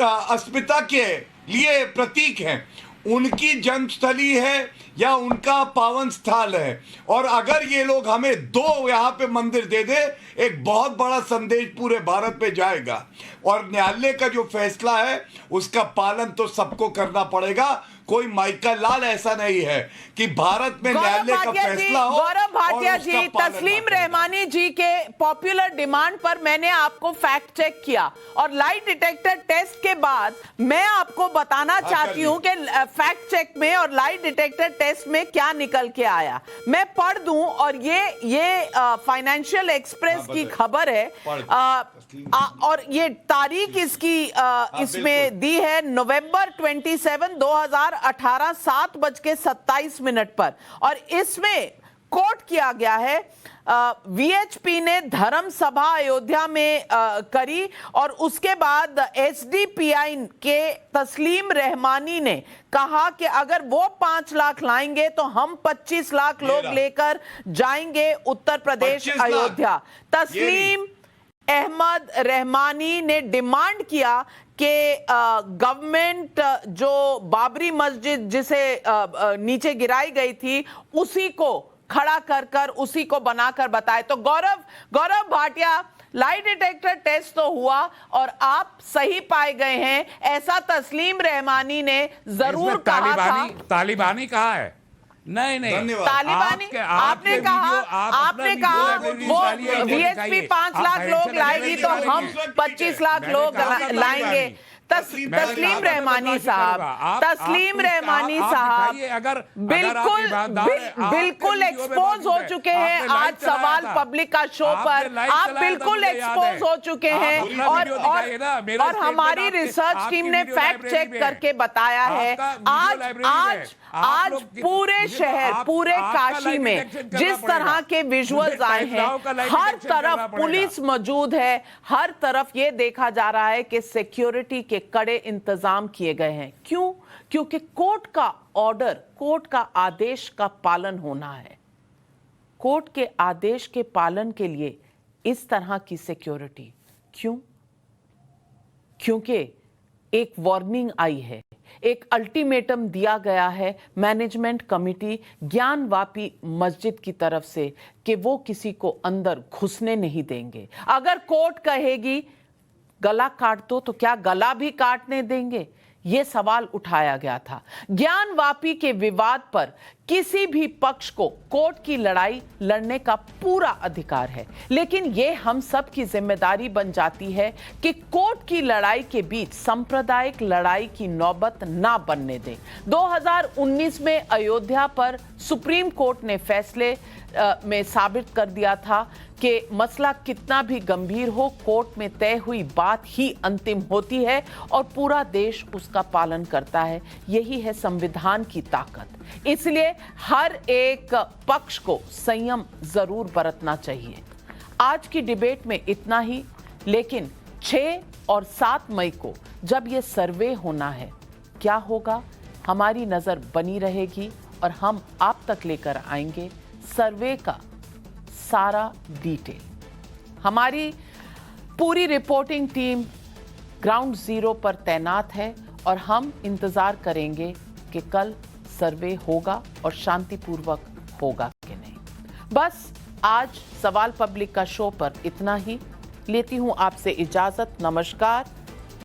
अस्मिता के लिए प्रतीक हैं, उनकी जन्मस्थली है या उनका पावन स्थल है। और अगर ये लोग हमें 2 यहाँ पे मंदिर दे दे, एक बहुत बड़ा संदेश पूरे भारत पे जाएगा। और न्यायालय का जो फैसला है उसका पालन तो सबको करना पड़ेगा। कोई माइका लाल ऐसा नहीं है कि भारत में न्यायालय का फैसला हो। गौरव भाटिया जी, तस्लीम रहमानी जी के पॉपुलर डिमांड पर मैंने आपको फैक्ट चेक किया, और लाइट डिटेक्टर टेस्ट के बाद मैं आपको बताना चाहती हूं कि फैक्ट चेक में और लाइट डिटेक्टर टेस्ट में क्या निकल के आया। मैं पढ़ दूं, और ये फाइनेंशियल एक्सप्रेस की खबर है, और ये तारीख इसकी इसमें दी है नवंबर 27, 2018, 7:27 पर। और इसमें कोट किया गया है, वीएचपी ने धर्म सभा अयोध्या में करी, और उसके बाद एसडीपीआई के तस्लीम रहमानी ने कहा कि अगर वो 5 लाख लाएंगे तो हम 25 लाख लोग लेकर जाएंगे उत्तर प्रदेश अयोध्या। तस्लीम अहमद रहमानी ने डिमांड किया कि गवर्नमेंट जो बाबरी मस्जिद जिसे नीचे गिराई गई थी उसी को खड़ा कर उसी को बनाकर बताए। तो Gaurav Bhatia, light detector test तो हुआ और आप सही पाए गए हैं, ऐसा तस्लीम रहमानी ने जरूर कहा था। तालिबानी कहा है? नहीं, तालिबानी आपने कहा वो वीएचपी 5 लाख लोग लाएगी तो हम 25 लाख लोग लाएंगे। तस्लीम रहमानी साहब बिल्कुल एक्सपोज हो चुके हैं आज सवाल पब्लिक का शो पर। आप बिल्कुल एक्सपोज हो चुके हैं, और हमारी रिसर्च टीम ने फैक्ट चेक करके बताया है। आज पूरे शहर, पूरे काशी में जिस तरह के विजुअल्स आए हैं, हर तरफ पुलिस मौजूद है, हर तरफ ये देखा जा रहा है कि सिक्योरिटी के के कड़े इंतजाम किए गए हैं। क्यों? क्योंकि कोर्ट का ऑर्डर, कोर्ट का आदेश का पालन होना है। कोर्ट के आदेश के पालन के लिए इस तरह की सिक्योरिटी। क्यों? क्योंकि एक वार्निंग आई है, एक अल्टीमेटम दिया गया है मैनेजमेंट कमेटी ज्ञानवापी मस्जिद की तरफ से कि वो किसी को अंदर घुसने नहीं देंगे। अगर कोर्ट कहेगी गला काट दो तो क्या गला भी काटने देंगे? ये सवाल उठाया गया था। ज्ञानवापी के विवाद पर किसी भी पक्ष को कोर्ट की लड़ाई लड़ने का पूरा अधिकार है, लेकिन ये हम सब की जिम्मेदारी बन जाती है कि कोर्ट की लड़ाई के बीच सांप्रदायिक लड़ाई की नौबत ना बनने दें। 2019 में अयोध्या पर सुप्रीम कोर्ट ने फैसले में साबित कर दिया था कि मसला कितना भी गंभीर हो, कोर्ट में तय हुई बात ही अंतिम होती है और पूरा देश उसका पालन करता है। यही है संविधान की ताकत। इसलिए हर एक पक्ष को संयम जरूर बरतना चाहिए। आज की डिबेट में इतना ही, लेकिन 6 और 7 मई को जब ये सर्वे होना है, क्या होगा? हमारी नजर बनी रहेगी और हम आप तक लेकर आएंगे सर्वे का सारा डिटेल। हमारी पूरी रिपोर्टिंग टीम ग्राउंड जीरो पर तैनात है और हम इंतजार करेंगे कि कल सर्वे होगा और शांतिपूर्वक होगा कि नहीं। बस आज सवाल पब्लिक का शो पर इतना ही। लेती हूं आपसे इजाजत। नमस्कार।